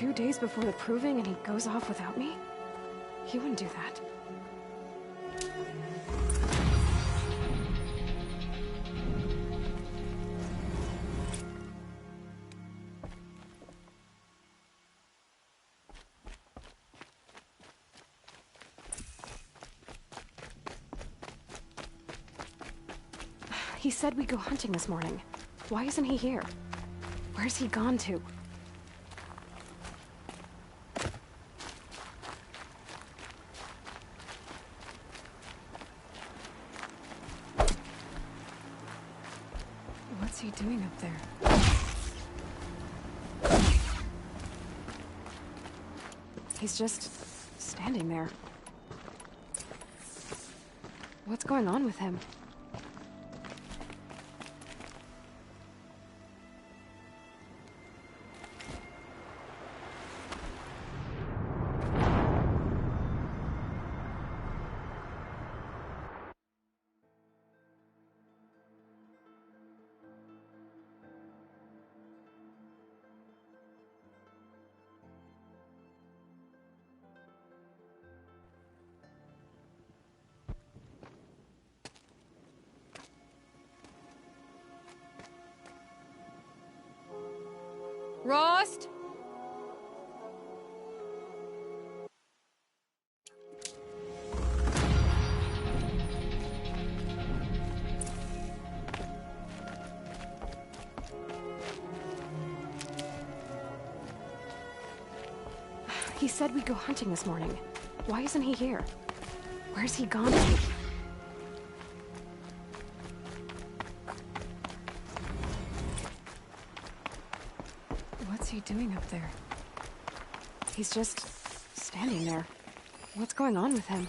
2 days before the proving and he goes off without me? He wouldn't do that. He said we'd go hunting this morning. Why isn't he here? Where's he gone to? What's he doing up there? He's just standing there. What's going on with him? Rost? He said we'd go hunting this morning. Why isn't he here? Where's he gone to? What's he doing up there? He's just standing there. What's going on with him?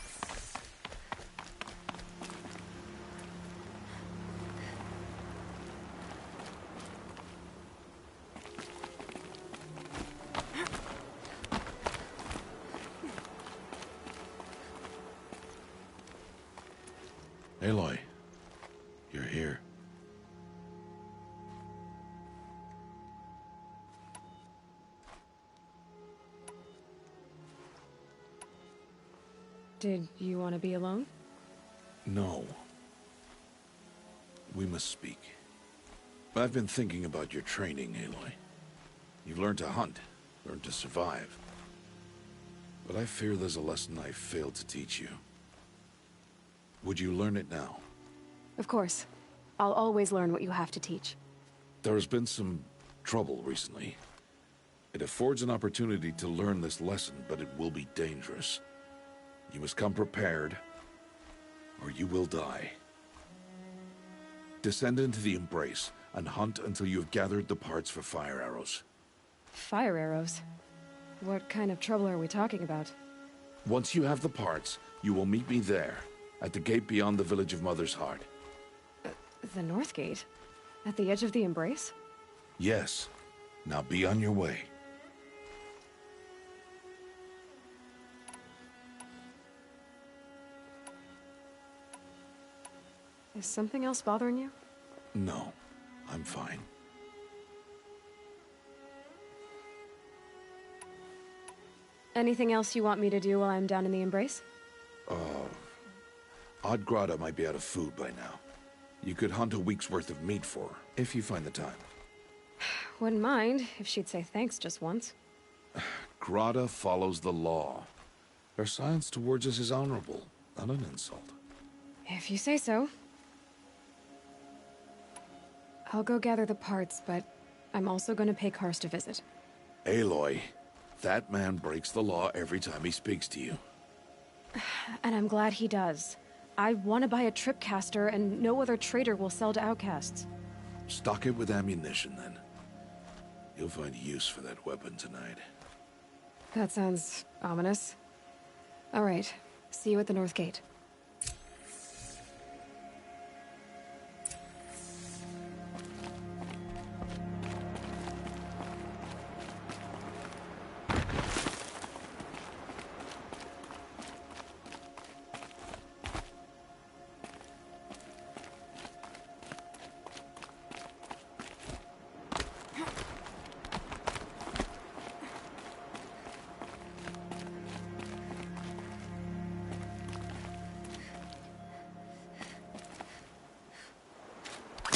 Aloy, you're here. Did you want to be alone? No. We must speak. I've been thinking about your training, Aloy. You've learned to hunt, learned to survive. But I fear there's a lesson I failed to teach you. Would you learn it now? Of course. I'll always learn what you have to teach. There has been some trouble recently. It affords an opportunity to learn this lesson, but it will be dangerous. You must come prepared, or you will die. Descend into the Embrace, and hunt until you have gathered the parts for fire arrows. Fire arrows? What kind of trouble are we talking about? Once you have the parts, you will meet me there, at the gate beyond the village of Mother's Heart. The North Gate? At the edge of the Embrace? Yes. Now be on your way. Is something else bothering you? No, I'm fine. Anything else you want me to do while I'm down in the Embrace? Odd might be out of food by now. You could hunt a week's worth of meat for her, if you find the time. Wouldn't mind if she'd say thanks just once. Grada follows the law. Her silence towards us is honorable, not an insult. If you say so. I'll go gather the parts, but I'm also going to pay Karst a visit. Aloy, that man breaks the law every time he speaks to you. And I'm glad he does. I want to buy a tripcaster, and no other trader will sell to outcasts. Stock it with ammunition, then. You'll find use for that weapon tonight. That sounds ominous. All right. See you at the North Gate.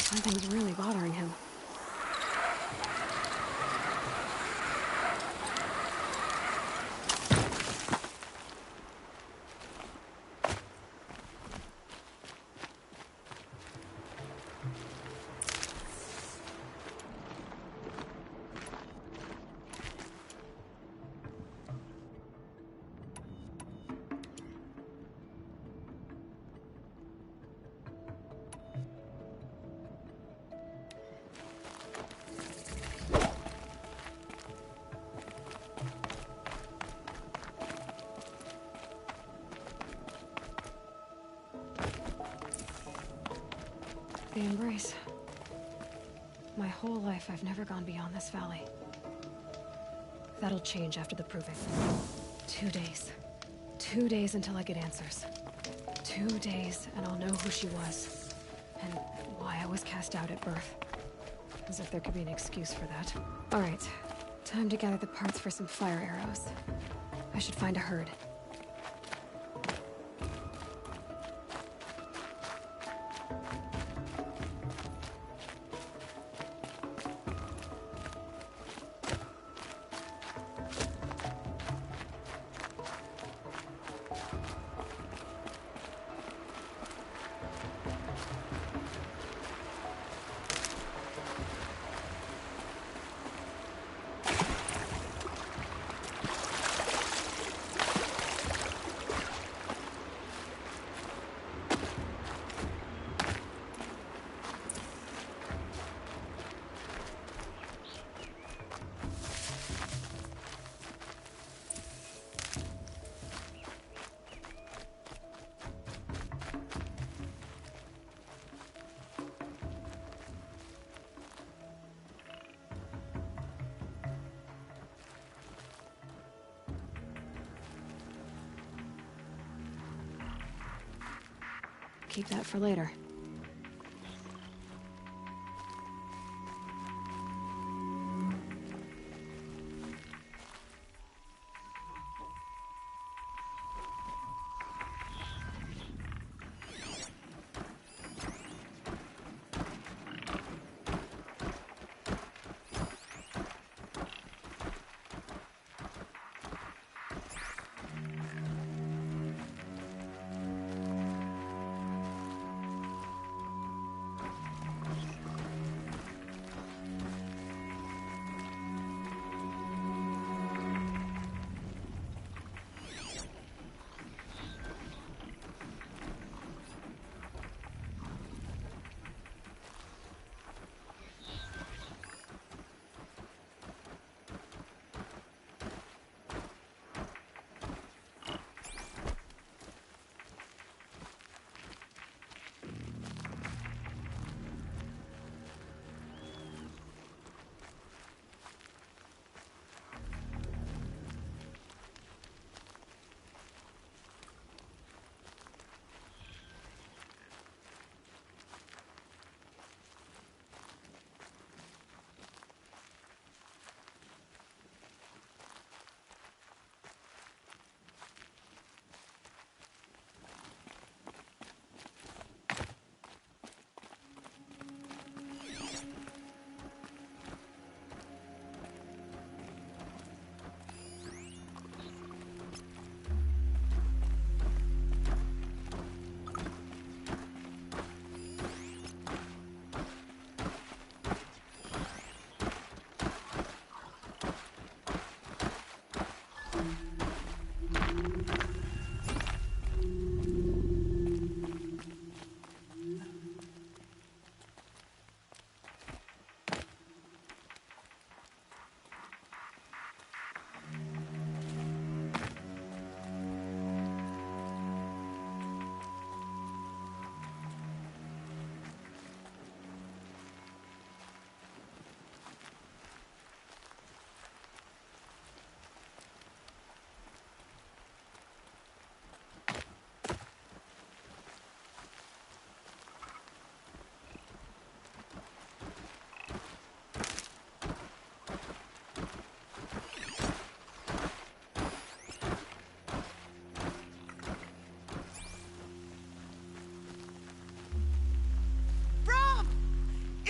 Something's really bothering him. The embrace. My whole life, I've never gone beyond this valley. That'll change after the proving. 2 days. 2 days until I get answers. 2 days, and I'll know who she was. And why I was cast out at birth. As if there could be an excuse for that. Alright. Time to gather the parts for some fire arrows. I should find a herd. Keep that for later.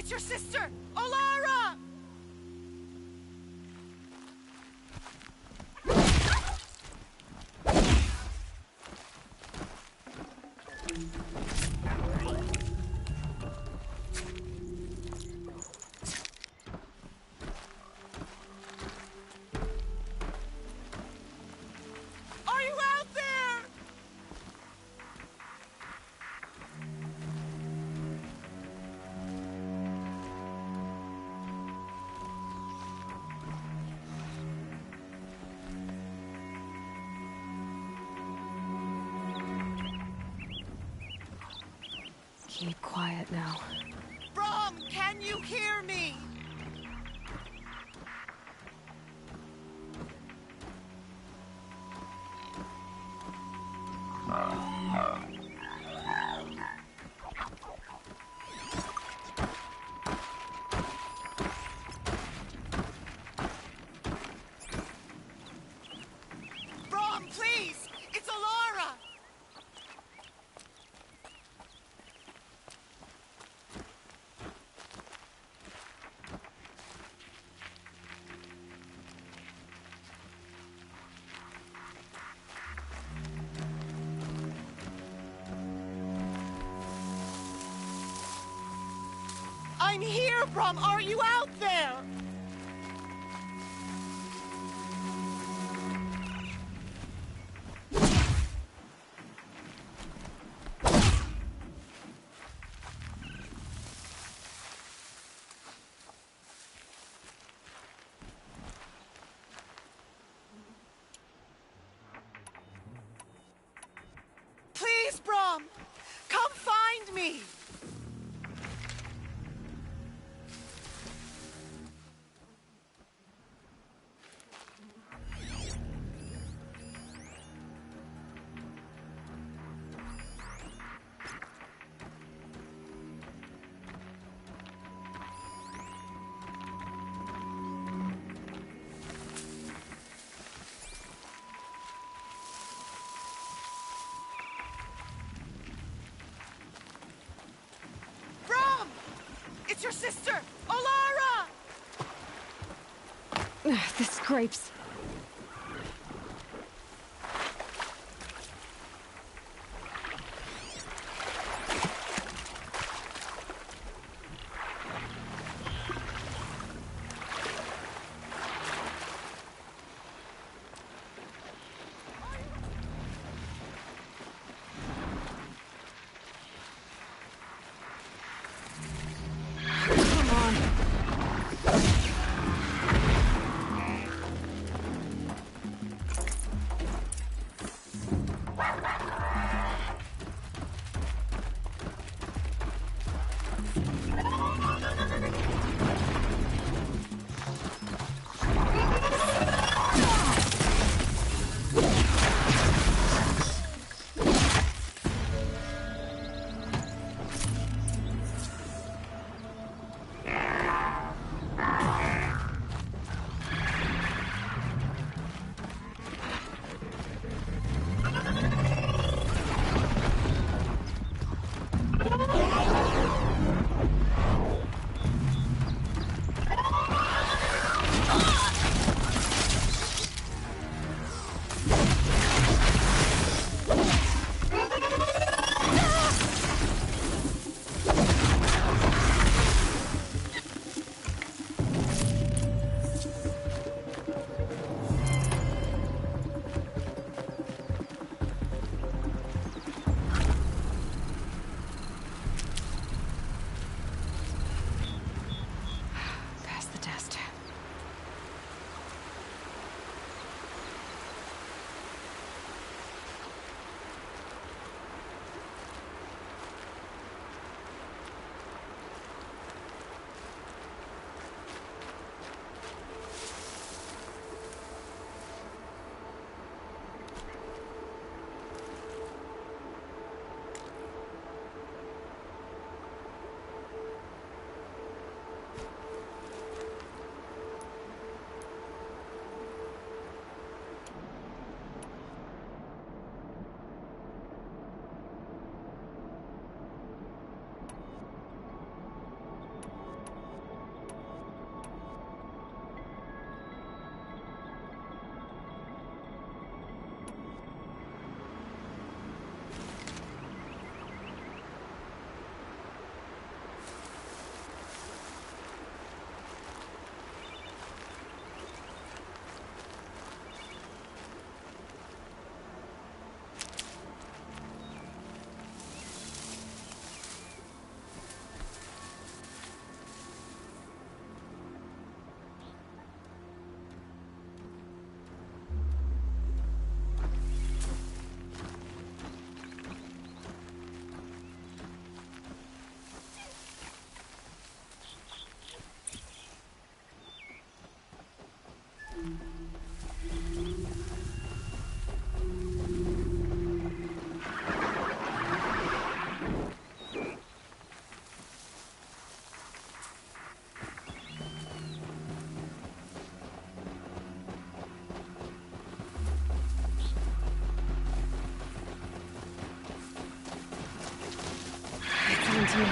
It's your sister, Alara! Are you out there? Keep quiet now. Brom, can you hear me? Brom, please! It's Alara! I'm here, Brom! Are you out there? Please, Brom! Come find me! Brom! It's your sister, Alara! The scrapes. Come on. to me.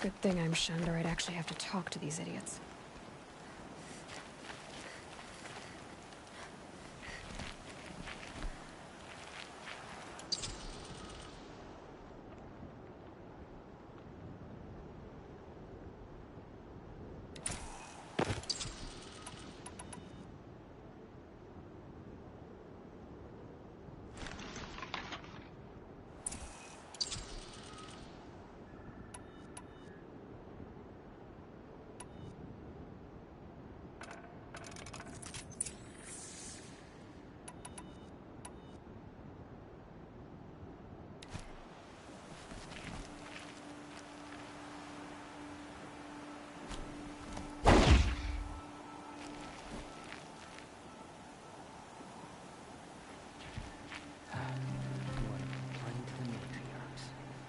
Good thing I'm shunned, or I'd actually have to talk to these idiots.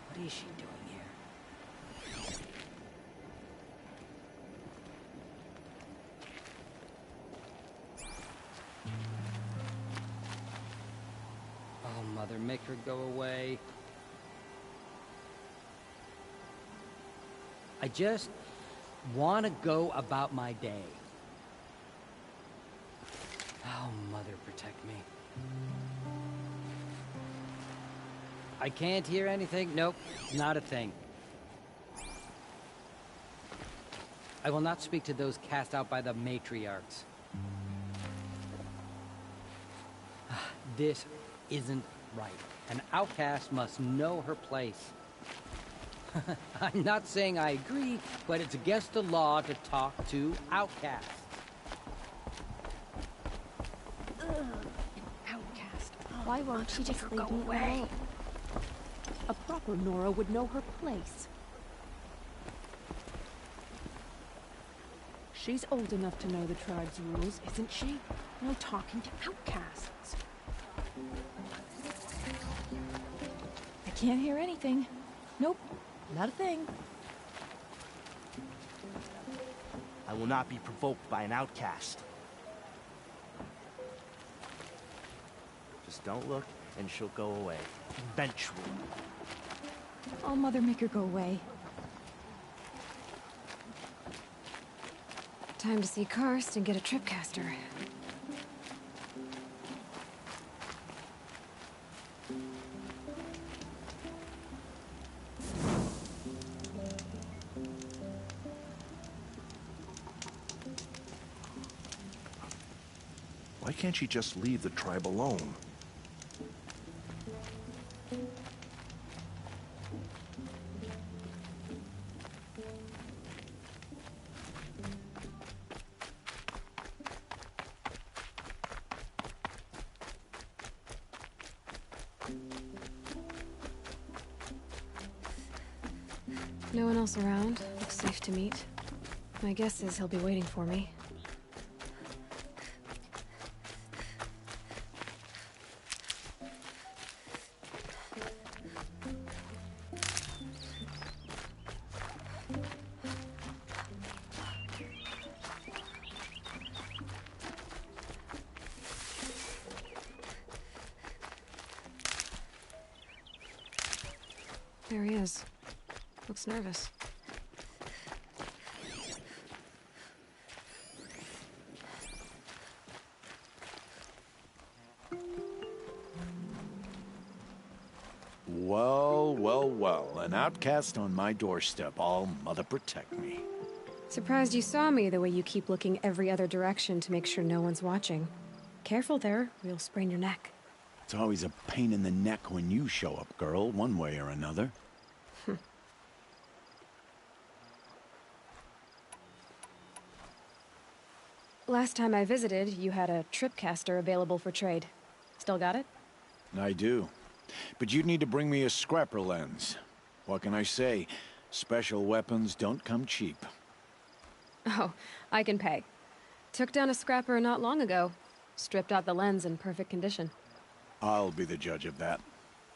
What is she doing here? Oh, Mother, make her go away. I just want to go about my day. Oh, Mother, protect me. I can't hear anything. Nope, not a thing. I will not speak to those cast out by the matriarchs. This isn't right. An outcast must know her place. I'm not saying I agree, but it's against the law to talk to outcasts. Outcast. Why won't she just leave me alone? A proper Nora would know her place. She's old enough to know the tribe's rules, isn't she? No talking to outcasts. I can't hear anything. Nope, not a thing. I will not be provoked by an outcast. Just don't look, and she'll go away. Eventually. Oh, Mother, make her go away. Time to see Karst and get a tripcaster. Why can't she just leave the tribe alone? No one else around. Looks safe to meet. My guess is he'll be waiting for me. There he is. Looks nervous. Well, well, well. An outcast on my doorstep. All Mother protect me. Surprised you saw me the way you keep looking every other direction to make sure no one's watching. Careful there, or you'll sprain your neck. It's always a pain in the neck when you show up, girl, one way or another. Last time I visited, you had a tripcaster available for trade. Still got it? I do. But you'd need to bring me a scrapper lens. What can I say? Special weapons don't come cheap. Oh, I can pay. Took down a scrapper not long ago. Stripped out the lens in perfect condition. I'll be the judge of that.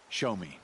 Show me.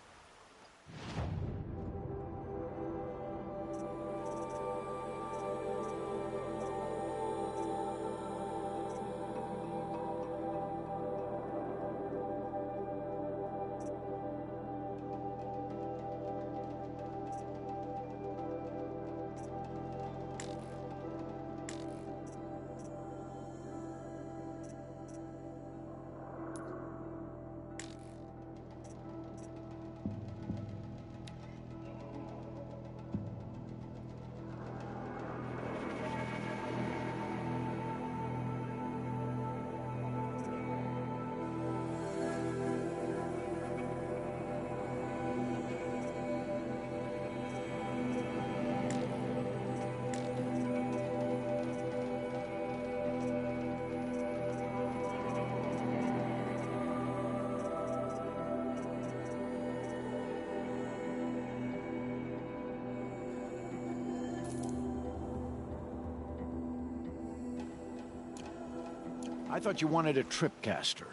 I thought you wanted a tripcaster.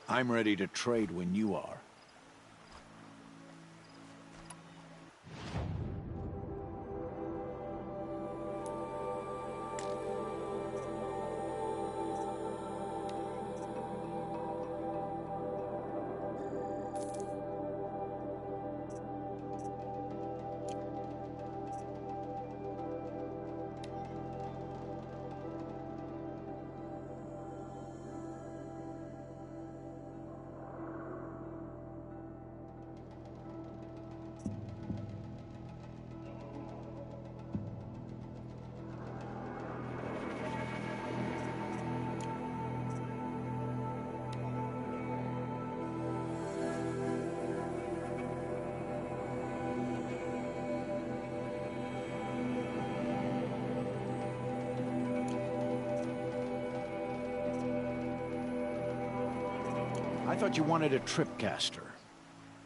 I'm ready to trade when you are. I thought you wanted a tripcaster.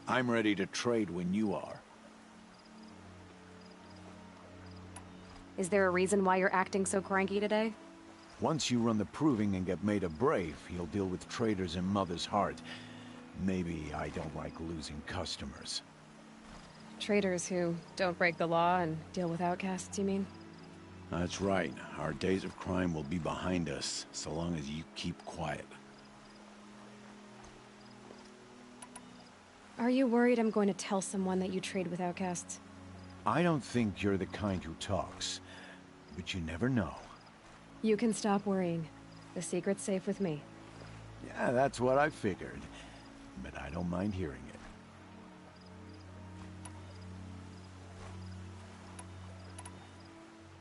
I'm ready to trade when you are. Is there a reason why you're acting so cranky today? Once you run the proving and get made a brave, you'll deal with traitors in Mother's Heart. Maybe I don't like losing customers. Traitors who don't break the law and deal with outcasts, you mean? That's right. Our days of crime will be behind us, so long as you keep quiet. Are you worried I'm going to tell someone that you trade with outcasts? I don't think you're the kind who talks, but you never know. You can stop worrying. The secret's safe with me. Yeah, that's what I figured, but I don't mind hearing it.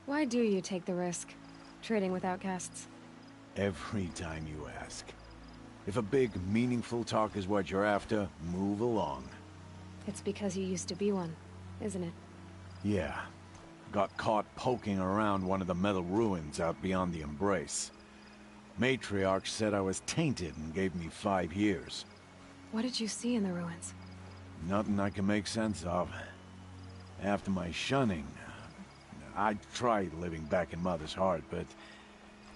Why do you take the risk, trading with outcasts? Every time you ask. If a big, meaningful talk is what you're after, move along. It's because you used to be one, isn't it? Yeah. Got caught poking around one of the metal ruins out beyond the Embrace. Matriarch said I was tainted and gave me 5 years. What did you see in the ruins? Nothing I can make sense of. After my shunning, I tried living back in Mother's Heart, but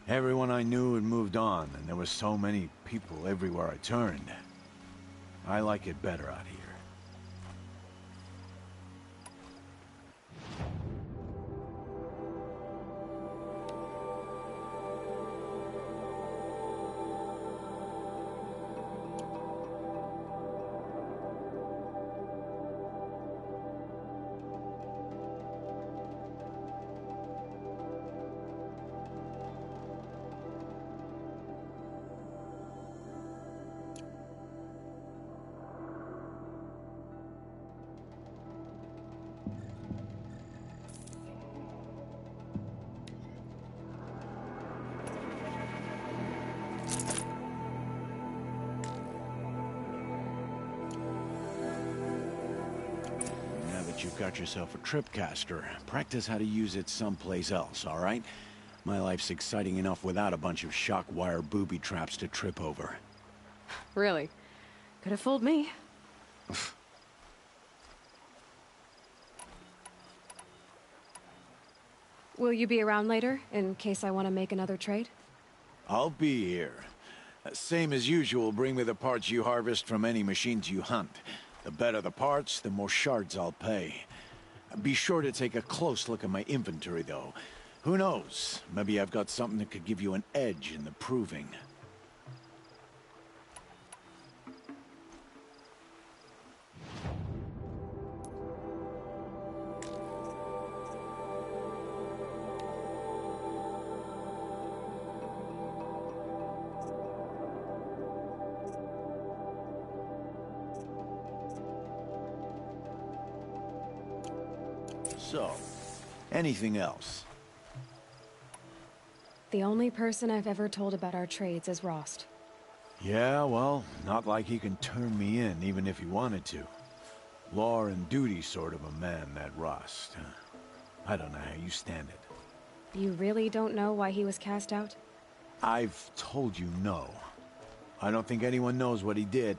everyone I knew had moved on, and there were so many people everywhere I turned. I like it better out here. that you've got yourself a tripcaster, practice how to use it someplace else, all right? My life's exciting enough without a bunch of shock wire booby traps to trip over. Really? Could have fooled me. Will you be around later, in case I want to make another trade? I'll be here. Same as usual, bring me the parts you harvest from any machines you hunt. The better the parts, the more shards I'll pay. Be sure to take a close look at my inventory, though. Who knows? Maybe I've got something that could give you an edge in the proving. So, anything else? The only person I've ever told about our trades is Rost. Yeah, well, not like he can turn me in, even if he wanted to. Law and duty sort of a man, that Rost. I don't know how you stand it. You really don't know why he was cast out? I've told you no. I don't think anyone knows what he did,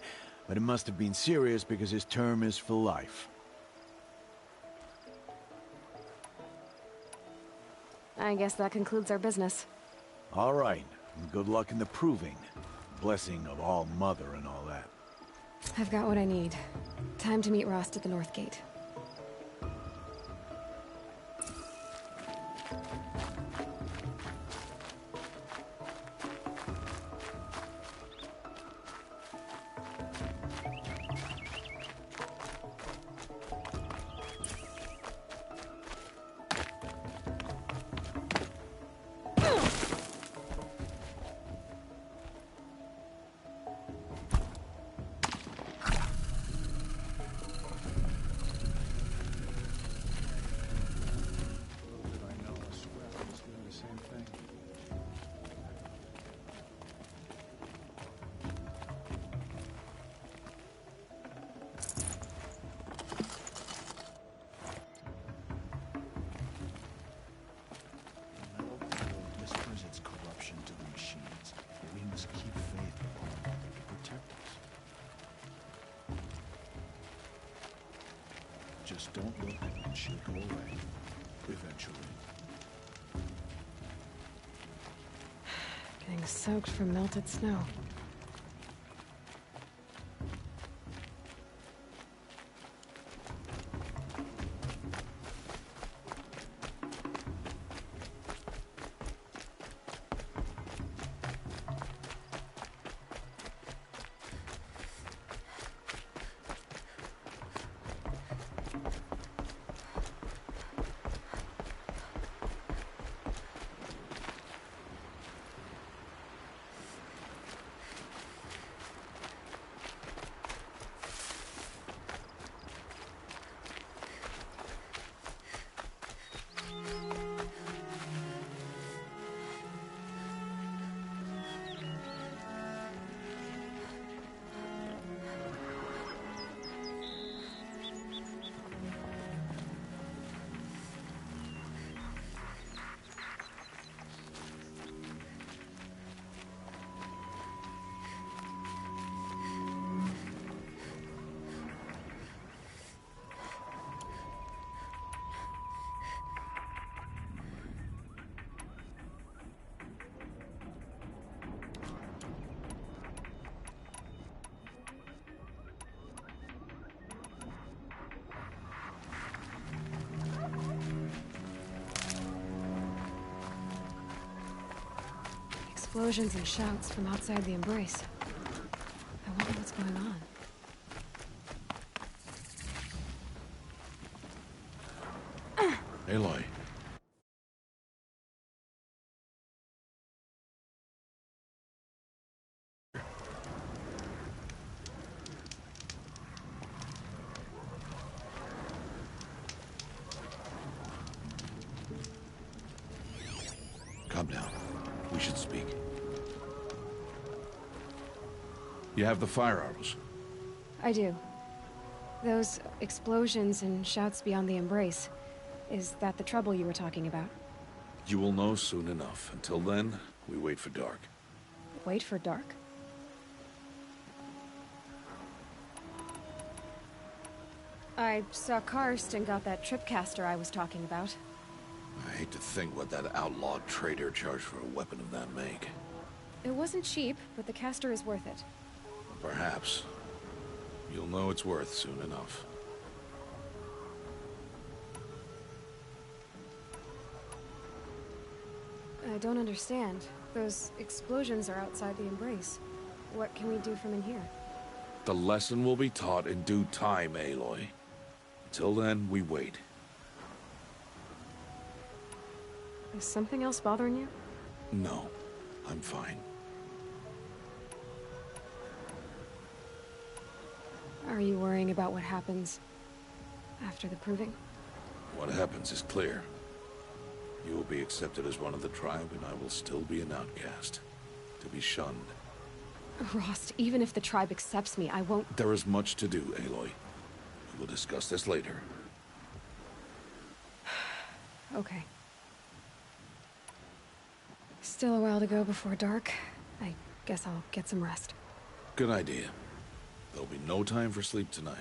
but it must have been serious because his term is for life. I guess that concludes our business. All right, and good luck in the proving. Blessing of All Mother and all that. I've got what I need. Time to meet Rost at the North Gate. Just don't look, and she'll go away. Eventually. Getting soaked from melted snow. Explosions and shouts from outside the embrace. I wonder what's going on. Aloy. Calm down. We should speak. You have the fire arrows. I do. Those explosions and shouts beyond the embrace. Is that the trouble you were talking about? You will know soon enough. Until then, we wait for dark. Wait for dark? I saw Karst and got that tripcaster I was talking about. I hate to think what that outlawed trader charged for a weapon of that make. It wasn't cheap, but the caster is worth it. Perhaps. You'll know it's worth soon enough. I don't understand. Those explosions are outside the embrace. What can we do from in here? The lesson will be taught in due time, Aloy. Until then, we wait. Is something else bothering you? No, I'm fine. Are you worrying about what happens after the proving? What happens is clear. You will be accepted as one of the tribe, and I will still be an outcast. To be shunned. Rost, even if the tribe accepts me, I won't... There is much to do, Aloy. We will discuss this later. Okay. Still a while to go before dark. I guess I'll get some rest. Good idea. There'll be no time for sleep tonight.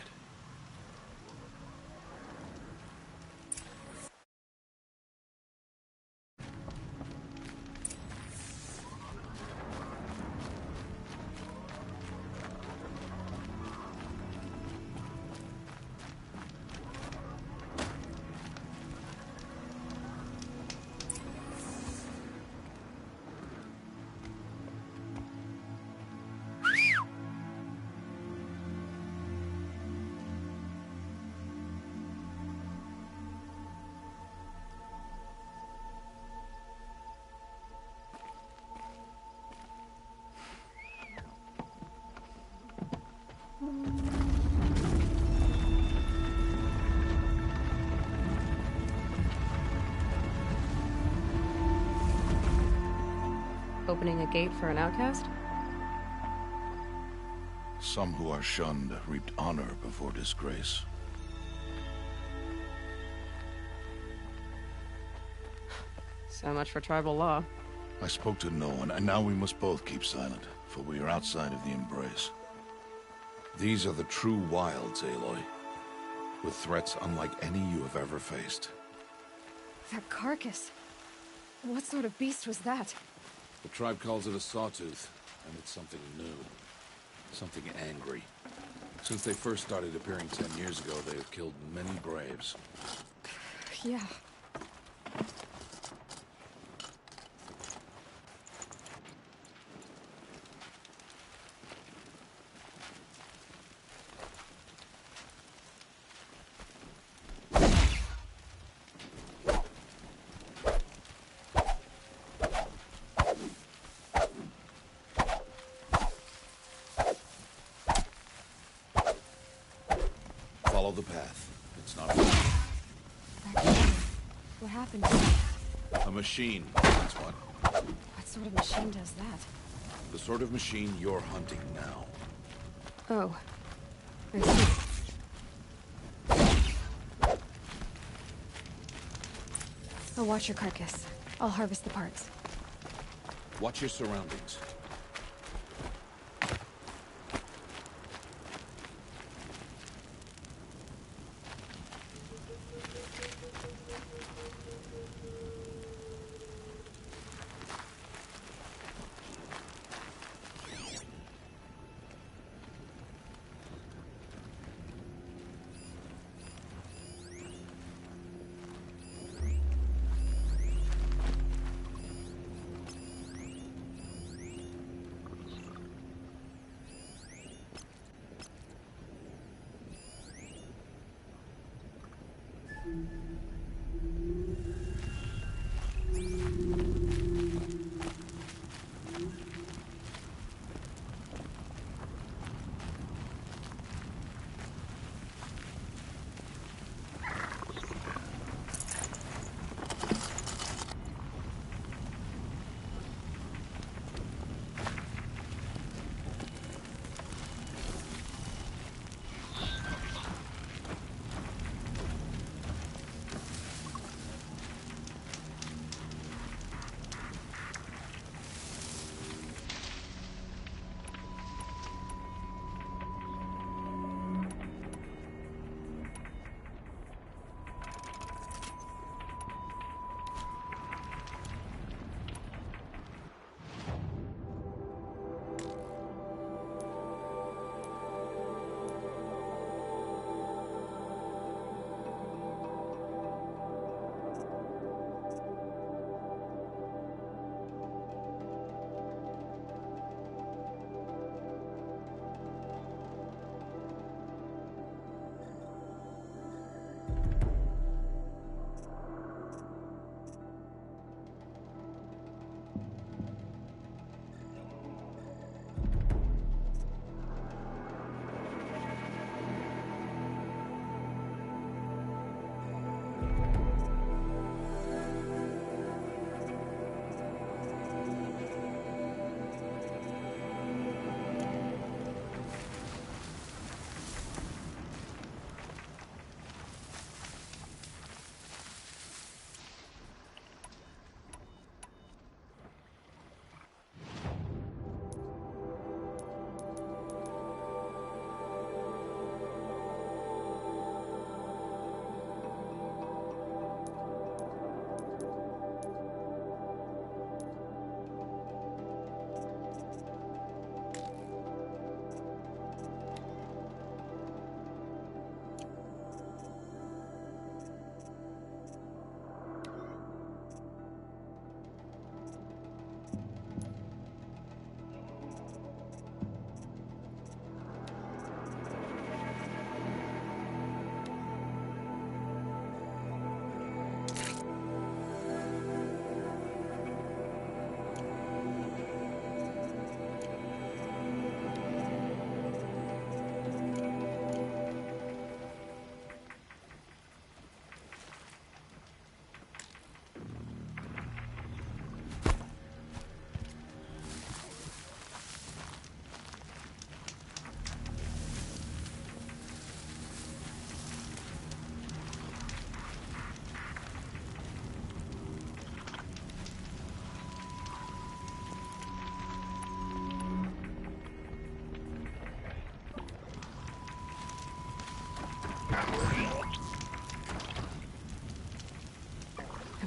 Opening a gate for an outcast? Some who are shunned reaped honor before disgrace. So much for tribal law. I spoke to no one, and now we must both keep silent, for we are outside of the embrace. These are the true wilds, Aloy, with threats unlike any you have ever faced. That carcass. What sort of beast was that? The tribe calls it a sawtooth, and it's something new. Something angry. Since they first started appearing 10 years ago, they have killed many braves. Yeah. Follow the path. It's not What happened to it? a machine, that's what. What sort of machine does that? The sort of machine you're hunting now. Oh. I see. I'll watch your carcass. I'll harvest the parts. Watch your surroundings.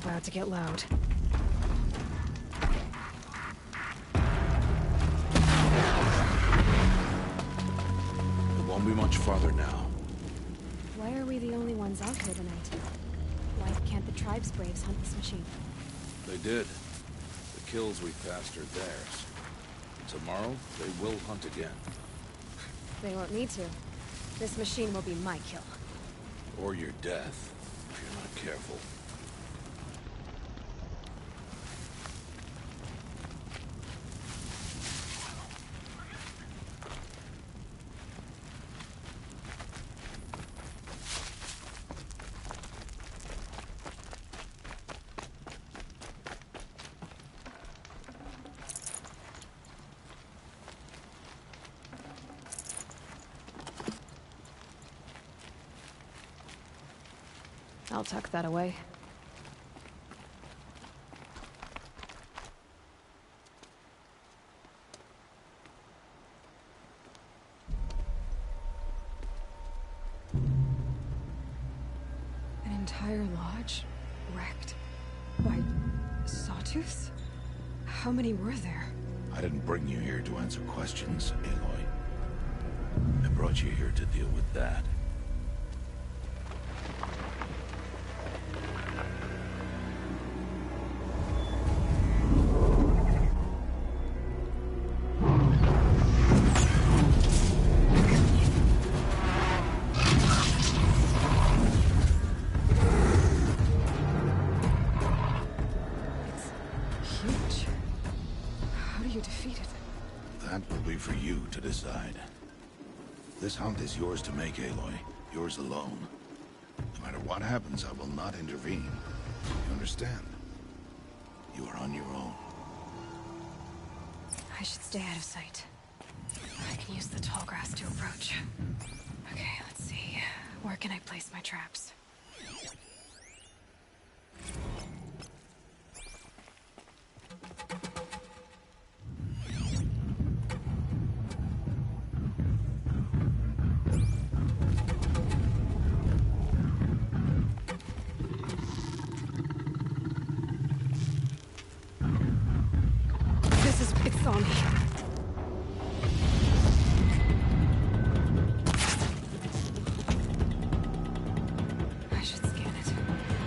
About to get loud. It won't be much farther now. Why are we the only ones out here tonight? Why can't the tribe's braves hunt this machine? They did. The kills we passed are theirs. Tomorrow, they will hunt again. They won't need to. This machine will be my kill. Or your death, if you're not careful. I'll tuck that away. An entire lodge wrecked. Why, sawtooths? How many were there? I didn't bring you here to answer questions, Aloy. I brought you here to deal with that. Huge. How do you defeat it? That will be for you to decide. This hunt is yours to make, Aloy. Yours alone. No matter what happens, I will not intervene. You understand? You are on your own. I should stay out of sight. I can use the tall grass to approach. Okay, let's see. Where can I place my traps? It saw me. I should scan it.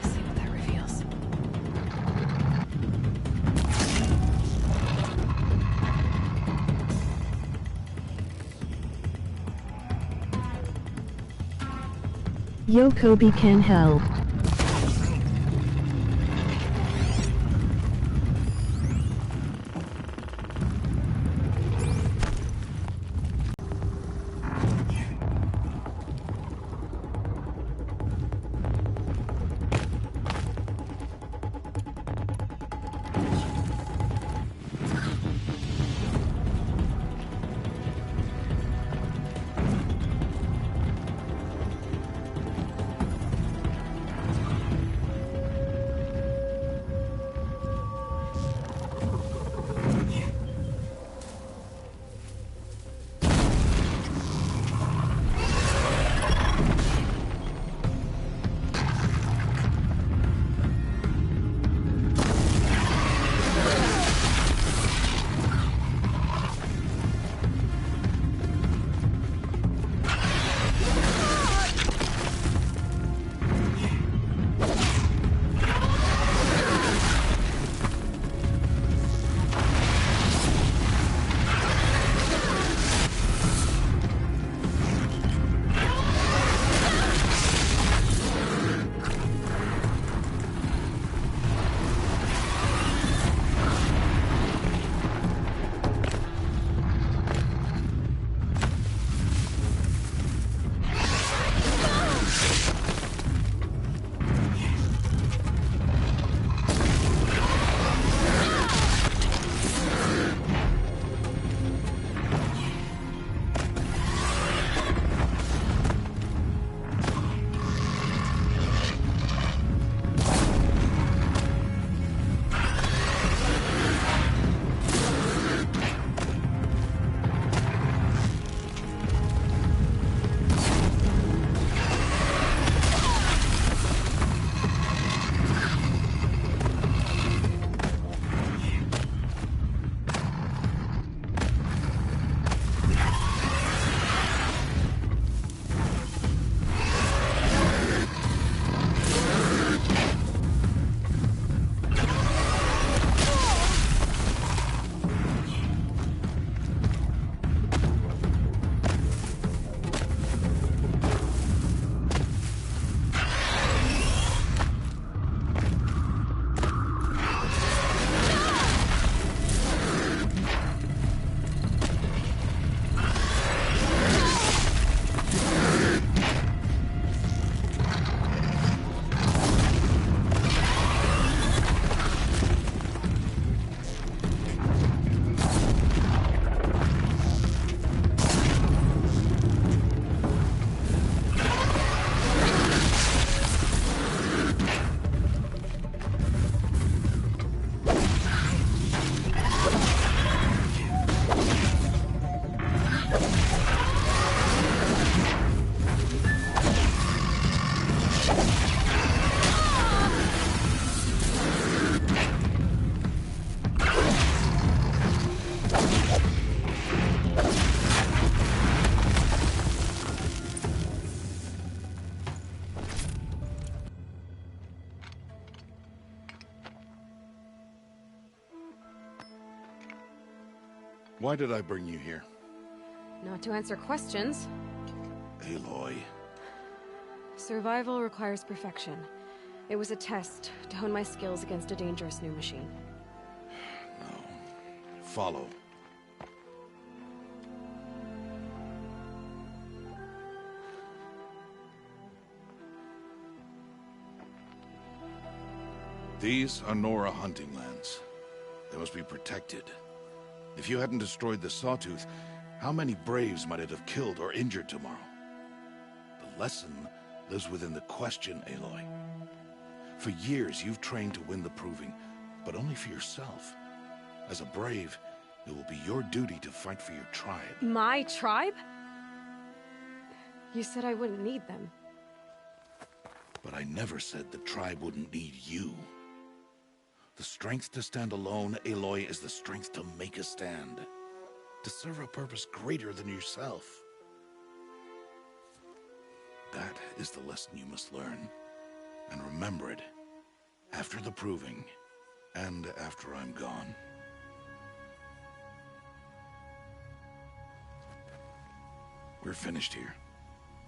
See what that reveals. Yo, Kobe can help. Why did I bring you here? Not to answer questions. Aloy. Survival requires perfection. It was a test to hone my skills against a dangerous new machine. No. Follow. These are Nora hunting lands. They must be protected. If you hadn't destroyed the Sawtooth, how many Braves might it have killed or injured tomorrow? The lesson lives within the question, Aloy. For years, you've trained to win the Proving, but only for yourself. As a Brave, it will be your duty to fight for your tribe. My tribe? You said I wouldn't need them. But I never said the tribe wouldn't need you. The strength to stand alone, Aloy, is the strength to make a stand. To serve a purpose greater than yourself. That is the lesson you must learn. And remember it. After the Proving. And after I'm gone. We're finished here.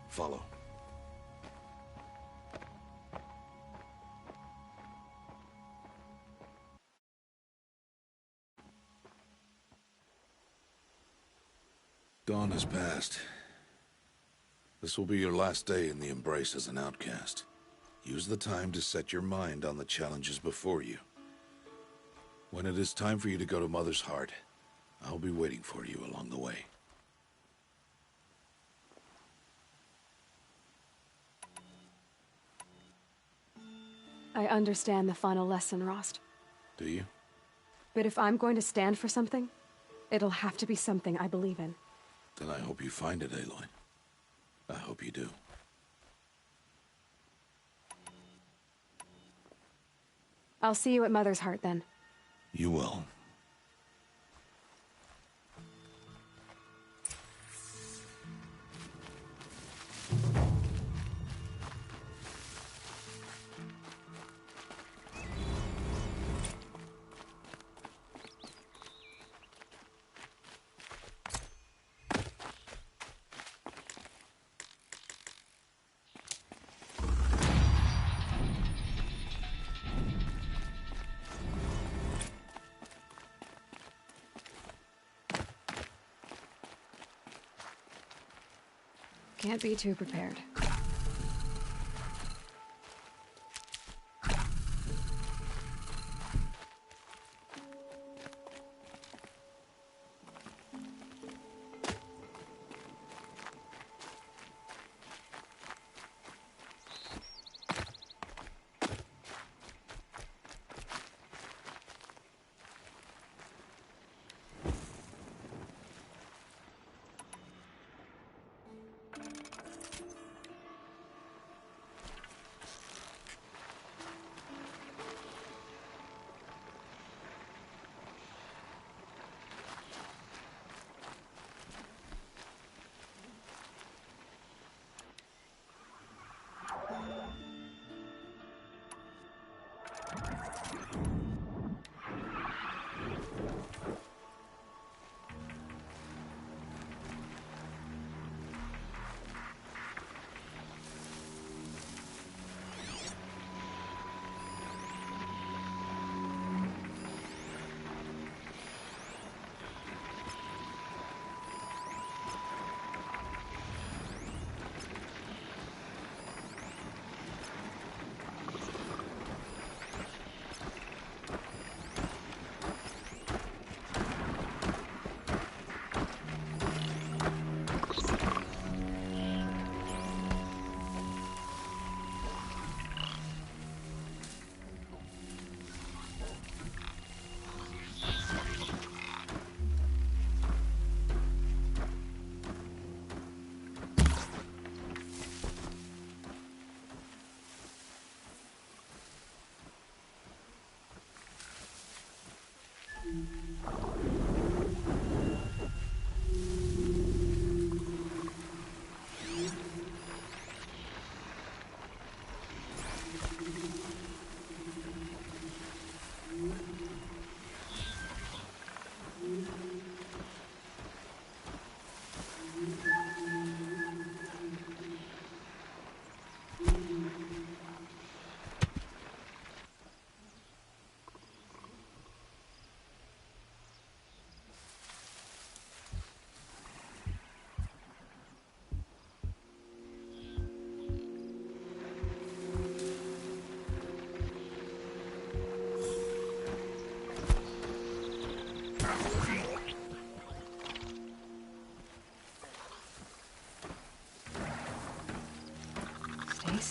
Follow. Dawn has passed. This will be your last day in the Embrace as an outcast. Use the time to set your mind on the challenges before you. When it is time for you to go to Mother's Heart, I'll be waiting for you along the way. I understand the final lesson, Rost. Do you? But if I'm going to stand for something, it'll have to be something I believe in. Then I hope you find it, Aloy. I hope you do. I'll see you at Mother's Heart, then. You will. Can't be too prepared.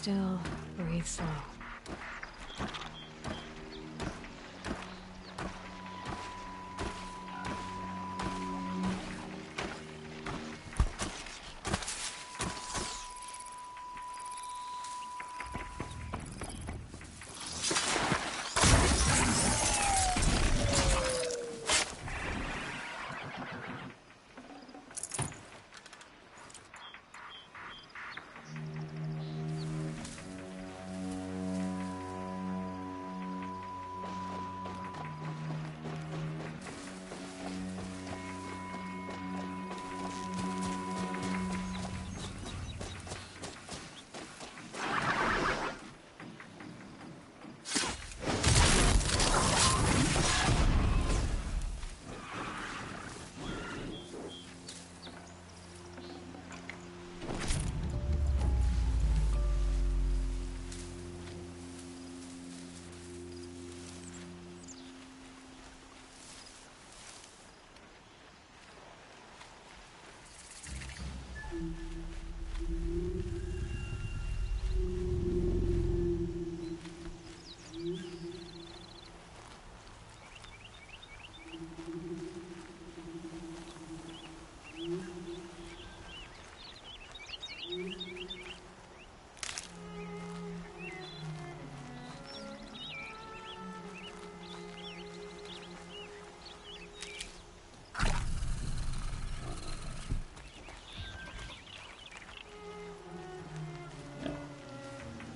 still, breathe slow.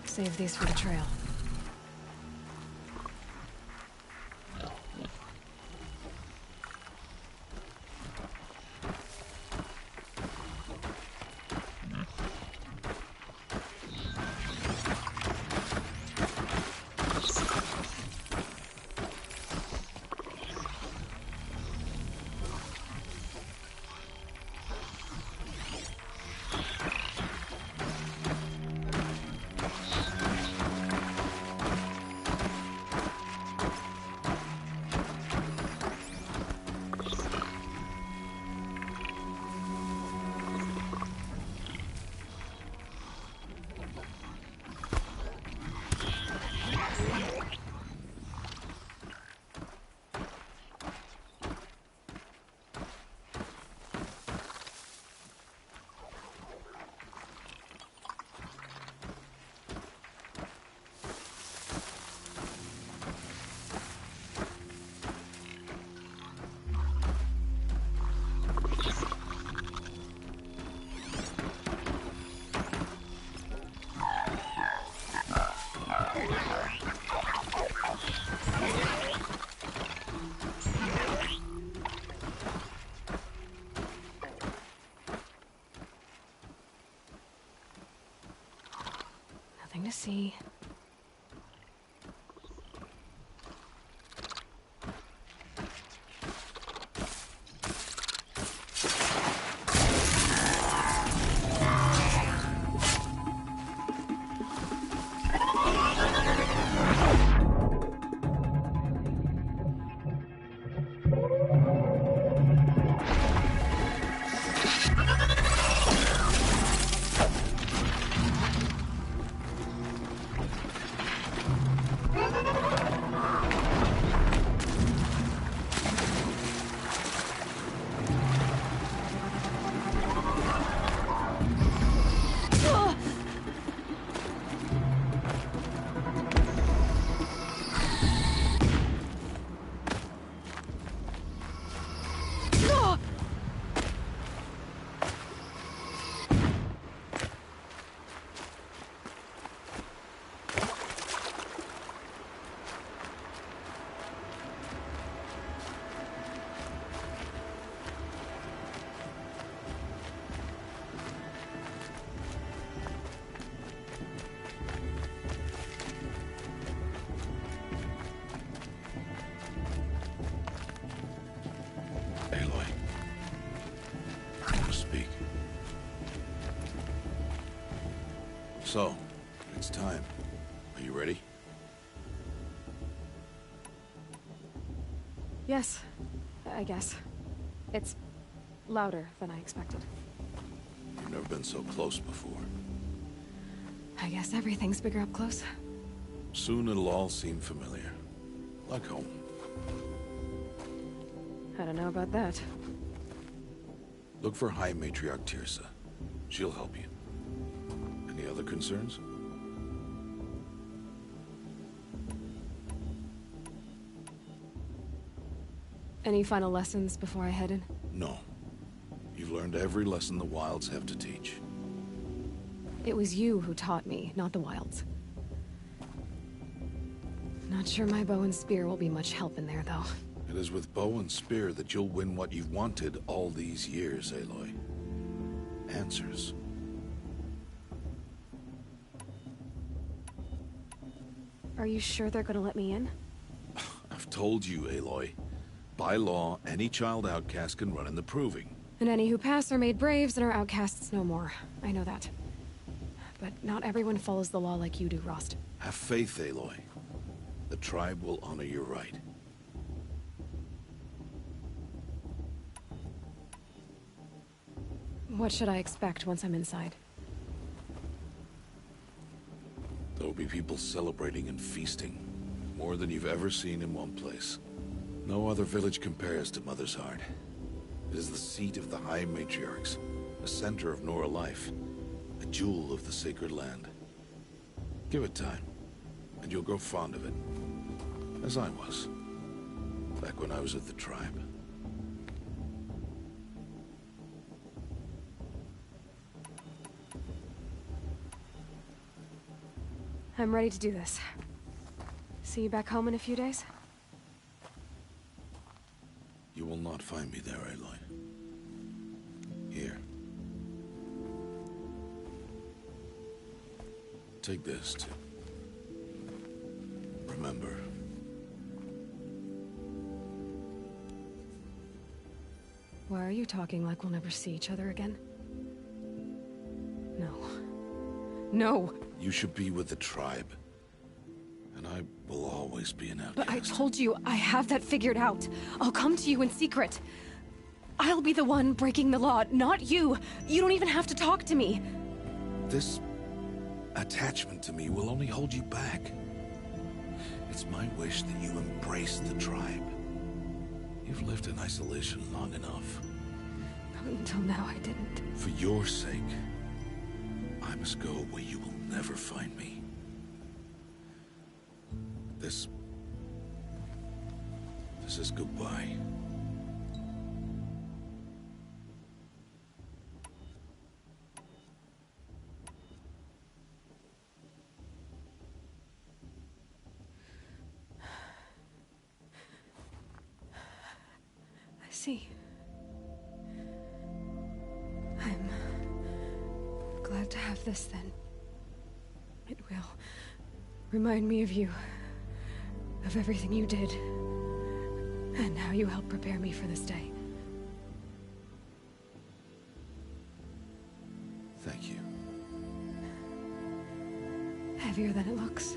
Save these for the trail. Nothing to see. Aloy. Speak. So, it's time. Are you ready? Yes, I guess. It's louder than I expected. You've never been so close before. I guess everything's bigger up close. Soon it'll all seem familiar. Like home. I don't know about that. Look for High Matriarch Tirsa. She'll help you. Any other concerns? Any final lessons before I head in? No. You've learned every lesson the Wilds have to teach. It was you who taught me, not the Wilds. Not sure my bow and spear will be much help in there, though. It is with bow and spear that you'll win what you've wanted all these years, Aloy. Answers. Are you sure they're gonna let me in? I've told you, Aloy. By law, any child outcast can run in the Proving. And any who pass are made braves and are outcasts no more. I know that. But not everyone follows the law like you do, Rost. Have faith, Aloy. The tribe will honor your right. What should I expect once I'm inside? There will be people celebrating and feasting. More than you've ever seen in one place. No other village compares to Mother's Heart. It is the seat of the High Matriarchs, a center of Nora life, a jewel of the sacred land. Give it time, and you'll grow fond of it. As I was, back when I was at the tribe. I'm ready to do this. See you back home in a few days? You will not find me there, Aloy. Here. Take this, too. Remember. Why are you talking like we'll never see each other again? No. No! You should be with the tribe. And I will always be an outcast. But I told you, I have that figured out. I'll come to you in secret. I'll be the one breaking the law, not you. You don't even have to talk to me. This attachment to me will only hold you back. It's my wish that you embrace the tribe. You've lived in isolation long enough. Until now, I didn't. For your sake, I must go where you will never find me. This is goodbye. I see. I'm glad to have this then. It will remind me of you. Of everything you did, and how you helped prepare me for this day. Thank you. Heavier than it looks.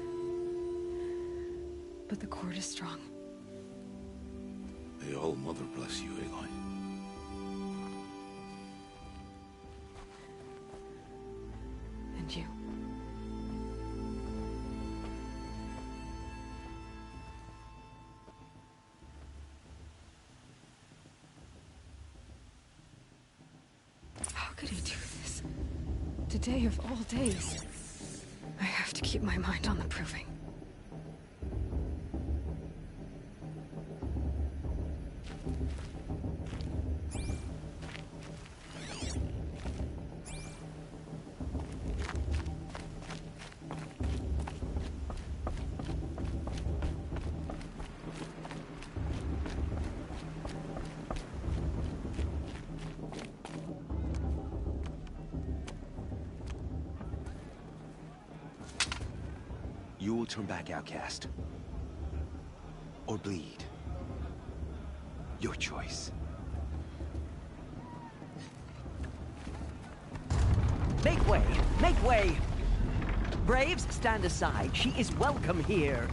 But the cord is strong. May All Mother bless you, Aloy. And you. How could he do this? Today of all days. I have to keep my mind on the Proving. You will turn back, outcast. Or bleed. Your choice. Make way! Make way! Braves, stand aside. She is welcome here.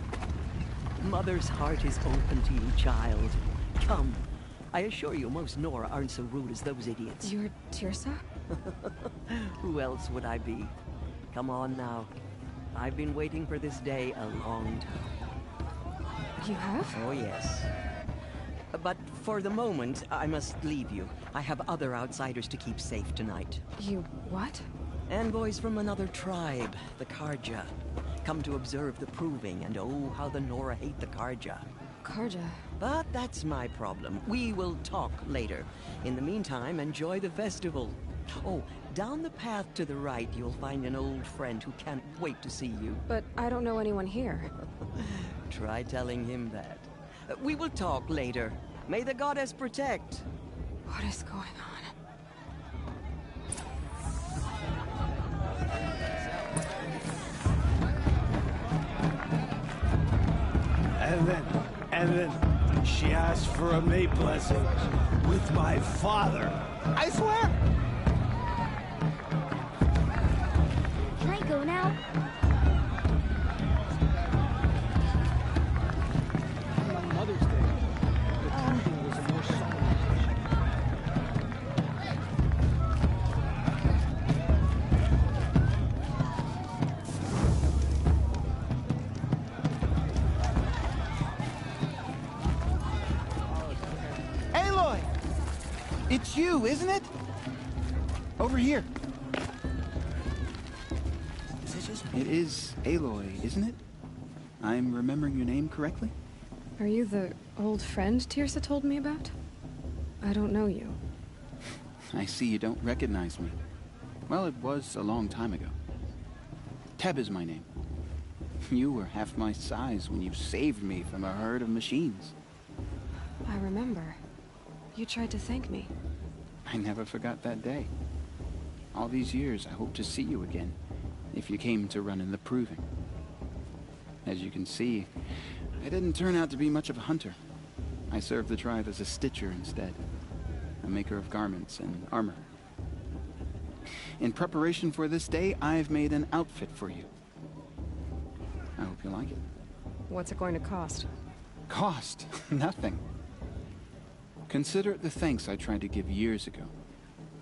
Mother's heart is open to you, child. Come. I assure you, most Nora aren't so rude as those idiots. You're Tirsa? Who else would I be? Come on now. I've been waiting for this day a long time. You have? Oh, yes. But for the moment, I must leave you. I have other outsiders to keep safe tonight. You what? Envoys from another tribe, the Karja. Come to observe the proving, and oh, how the Nora hate the Karja. Karja? But that's my problem. We will talk later. In the meantime, enjoy the festival. Oh, down the path to the right, you'll find an old friend who can't wait to see you. But I don't know anyone here. Try telling him that. We will talk later. May the goddess protect. What is going on? And then she asked for a mate blessing with my father. I swear! Can I go now? On Mother's Day, the proving was a more solemn occasion. Aloy! It's you, isn't it? Over here. It is Aloy, isn't it? I'm remembering your name correctly? Are you the old friend Tirsa told me about? I don't know you. I see you don't recognize me. Well, it was a long time ago. Teb is my name. You were half my size when you saved me from a herd of machines. I remember. You tried to thank me. I never forgot that day. All these years, I hope to see you again, if you came to run in the proving. As you can see, I didn't turn out to be much of a hunter. I served the tribe as a stitcher instead, a maker of garments and armor. In preparation for this day, I've made an outfit for you. I hope you like it. What's it going to cost? Cost? Nothing. Consider it the thanks I tried to give years ago.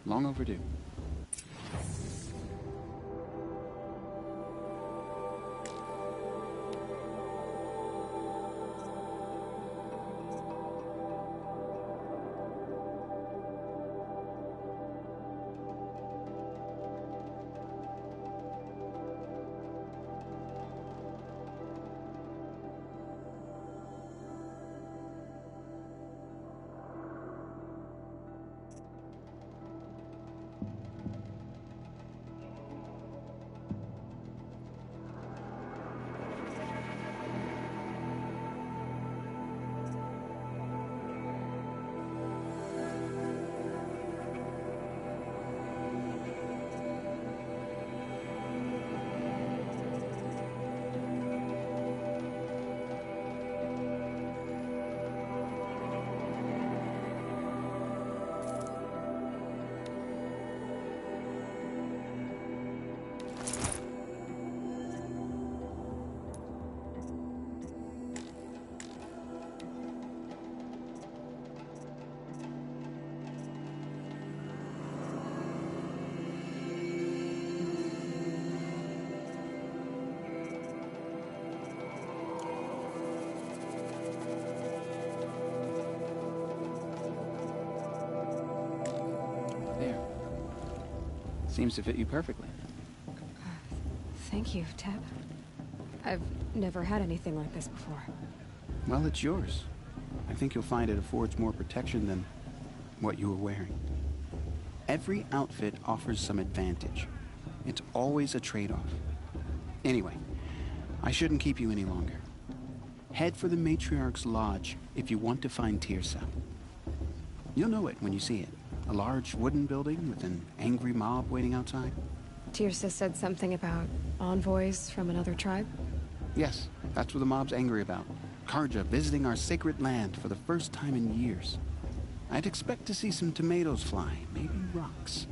Long overdue. Seems to fit you perfectly. Thank you, Teb. I've never had anything like this before. Well, it's yours. I think you'll find it affords more protection than what you were wearing. Every outfit offers some advantage. It's always a trade-off. Anyway, I shouldn't keep you any longer. Head for the Matriarch's Lodge if you want to find Tirsa. You'll know it when you see it. A large wooden building with an angry mob waiting outside. Tirsa said something about envoys from another tribe? Yes, that's what the mob's angry about. Karja visiting our sacred land for the first time in years. I'd expect to see some tomatoes fly, maybe rocks.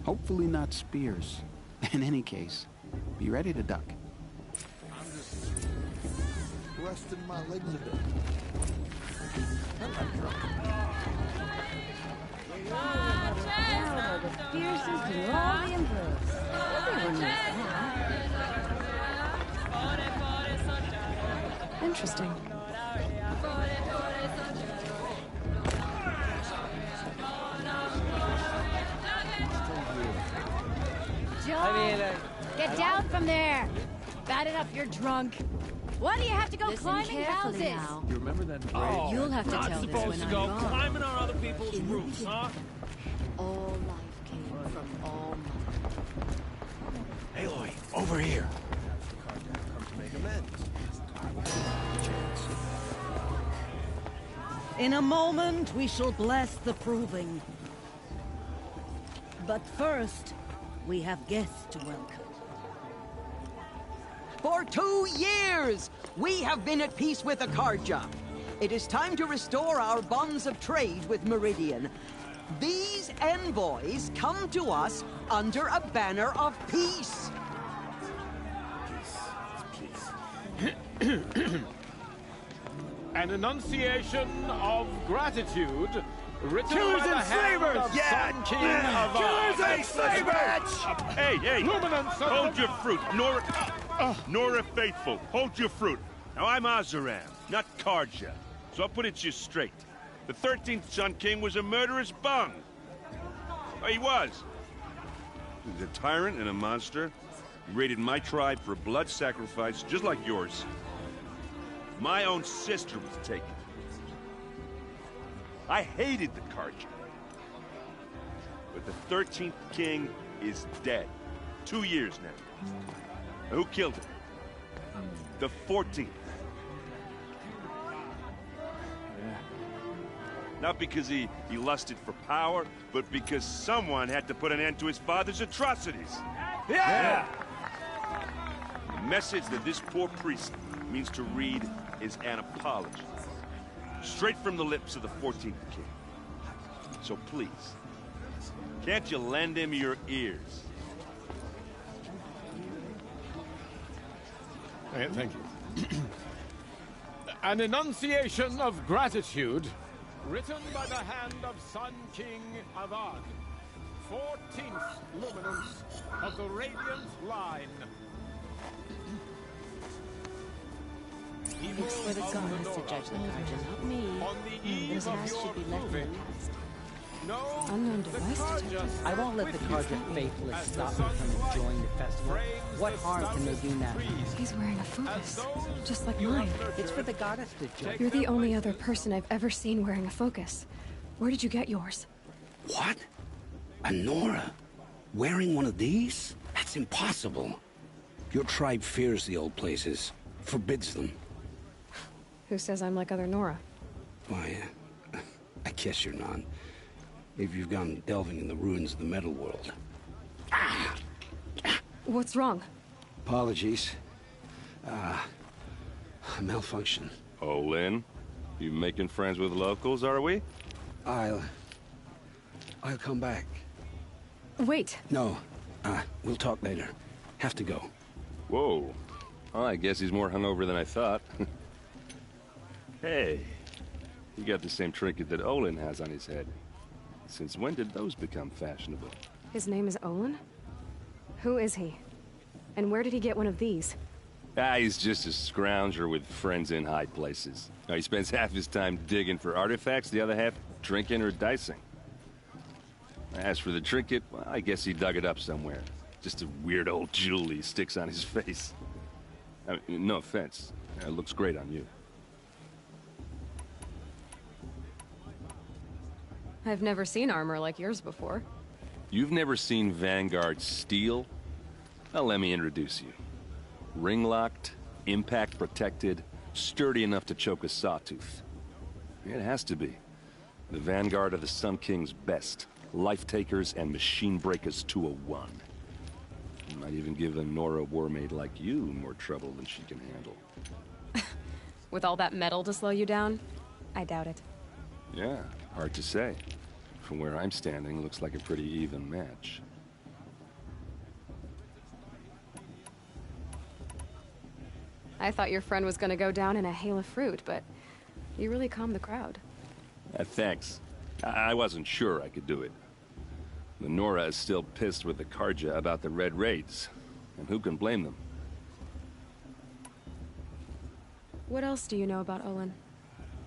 Hopefully not spears. In any case, be ready to duck. I'm just resting my legs a bit. The fiercest in all the Embrace. Everyone knows that. Interesting. Joe, get down from there. Bad enough you're drunk. Why do you have to go climbing houses? You remember that Oh, You'll have to not tell this supposed when to I'm go gone. climbing on other people's roofs, huh? All life came from all mother. Aloy, over here. In a moment, we shall bless the proving. But first, we have guests to welcome. For 2 years, we have been at peace with Akarja. It is time to restore our bonds of trade with Meridian. These envoys come to us under a banner of peace. An enunciation of gratitude written Killers by the and hand slavers! of Yeah! Sun King of Killers and slavers! Hey, hey! Luminance of Hold the- your fruit, Nora Faithful. Hold your fruit. Now I'm Azaram, not Karja, so I'll put it to you straight. The 13th Sun King was a murderous bung. Oh, he was. He was a tyrant and a monster. He raided my tribe for a blood sacrifice, just like yours. My own sister was taken. I hated the Karja. But the 13th king is dead. 2 years now. Now, who killed him? The 14th. Not because he lusted for power, but because someone had to put an end to his father's atrocities. Yeah! The message that this poor priest means to read is an apology. Straight from the lips of the 14th king. So please, can't you lend him your ears? Thank you. An enunciation of gratitude written by the hand of Sun King Avad, 14th luminance of the Radiant Line. It's for the gods to judge the Karja, not me. This past should be left in the past. Unknown device detected. I won't let the Karja faithless stop me from enjoying the festival. What harm can they do now? He's wearing a focus, just like mine. It's for the goddess to judge. You're the only other person I've ever seen wearing a focus. Where did you get yours? What? A Nora? Wearing one of these? That's impossible. Your tribe fears the old places, forbids them. Who says I'm like other Nora? Why, I guess you're not. If you've gone delving in the ruins of the metal world. What's wrong? Apologies. A malfunction. Oh, Lynn, you making friends with locals, are we? I'll come back. Wait. No, we'll talk later. Have to go. Whoa. Well, I guess he's more hungover than I thought. Hey, you got the same trinket that Olin has on his head. Since when did those become fashionable? His name is Olin? Who is he? And where did he get one of these? He's just a scrounger with friends in high places. He spends half his time digging for artifacts, the other half drinking or dicing. As for the trinket, well, I guess he dug it up somewhere. Just a weird old jewel he sticks on his face. I mean, no offense. It looks great on you. I've never seen armor like yours before. You've never seen Vanguard steel? Well, let me introduce you. Ring-locked, impact-protected, sturdy enough to choke a sawtooth. It has to be. The Vanguard of the Sun King's best. Life-takers and machine-breakers to a one. Might even give a Nora warmaid like you more trouble than she can handle. With all that metal to slow you down? I doubt it. Yeah, hard to say. From where I'm standing, looks like a pretty even match. I thought your friend was gonna go down in a hail of fruit, but You really calmed the crowd. Thanks. I wasn't sure I could do it. The Nora is still pissed with the Karja about the Red Raids, and who can blame them? What else do you know about Olin?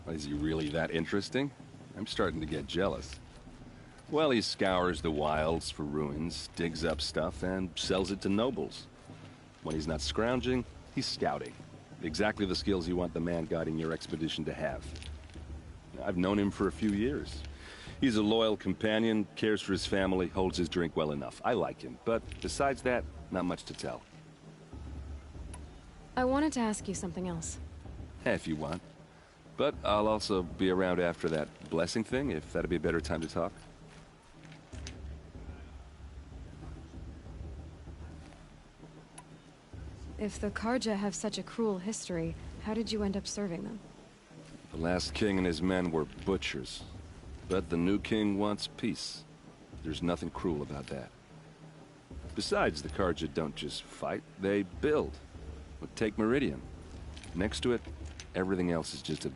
Is he really that interesting? I'm starting to get jealous. Well, he scours the wilds for ruins, digs up stuff, and sells it to nobles. When he's not scrounging, he's scouting. Exactly the skills you want the man guiding your expedition to have. I've known him for a few years. He's a loyal companion, cares for his family, holds his drink well enough. I like him, but besides that, not much to tell. I wanted to ask you something else. If you want. But I'll also be around after that blessing thing, if that'd be a better time to talk. If the Karja have such a cruel history, how did you end up serving them? The last king and his men were butchers. But the new king wants peace. There's nothing cruel about that. Besides, the Karja don't just fight, they build. But take Meridian. Next to it, everything else is just a...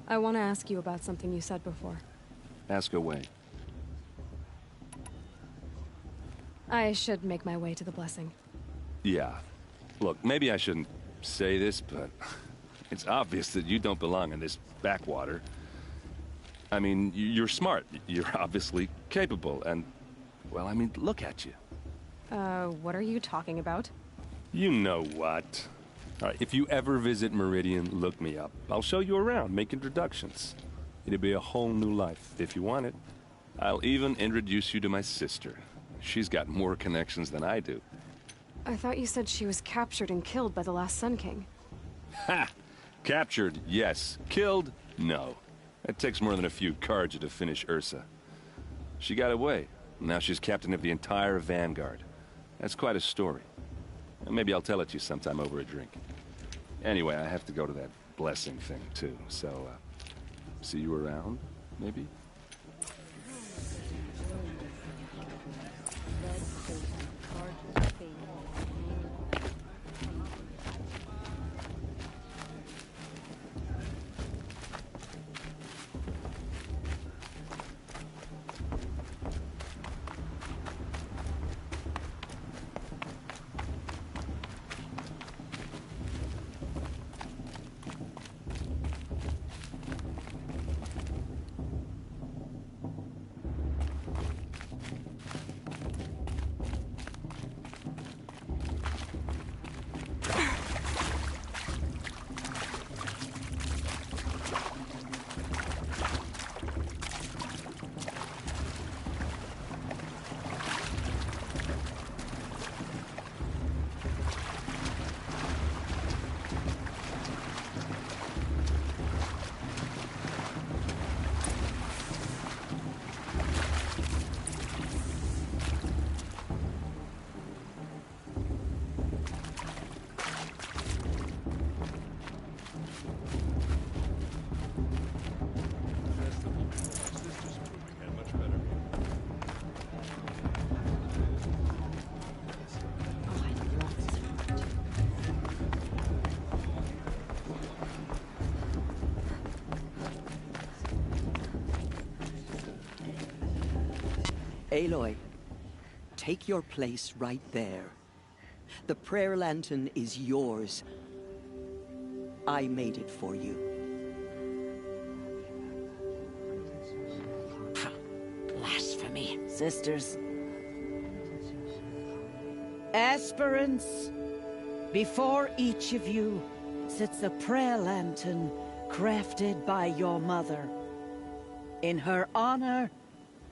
I want to ask you about something you said before. Ask away. I should make my way to the blessing. Yeah. Look, maybe I shouldn't say this, but it's obvious that you don't belong in this backwater. I mean, you're smart. You're obviously capable, and... well, I mean, look at you. What are you talking about? You know what. All right, if you ever visit Meridian, look me up. I'll show you around, make introductions. It'll be a whole new life, if you want it. I'll even introduce you to my sister. She's got more connections than I do. I thought you said she was captured and killed by the last Sun King. Ha! Captured, yes. Killed, no. It takes more than a few Karja to finish Ursa. She got away. Now she's captain of the entire Vanguard. That's quite a story. Maybe I'll tell it to you sometime over a drink. Anyway, I have to go to that blessing thing, too. So, see you around, maybe? Aloy, take your place right there. The prayer lantern is yours. I made it for you. Blasphemy. Sisters. Aspirants, before each of you sits a prayer lantern crafted by your mother. In her honor,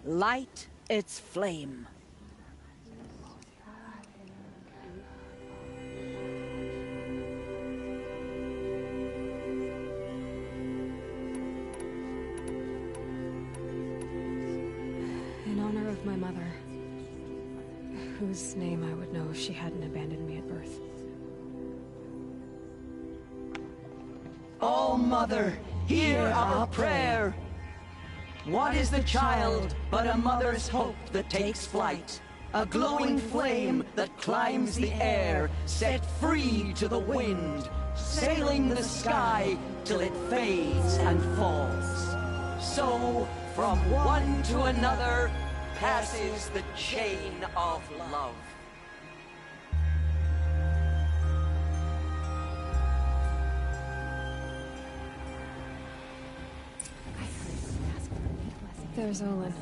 light its flame. In honor of my mother, whose name I would know if she hadn't abandoned me at birth. Oh, Mother, hear our prayer. What is the child but a mother's hope that takes flight? A glowing flame that climbs the air, set free to the wind, sailing the sky till it fades and falls. So, from one to another, passes the chain of love. There's Olin.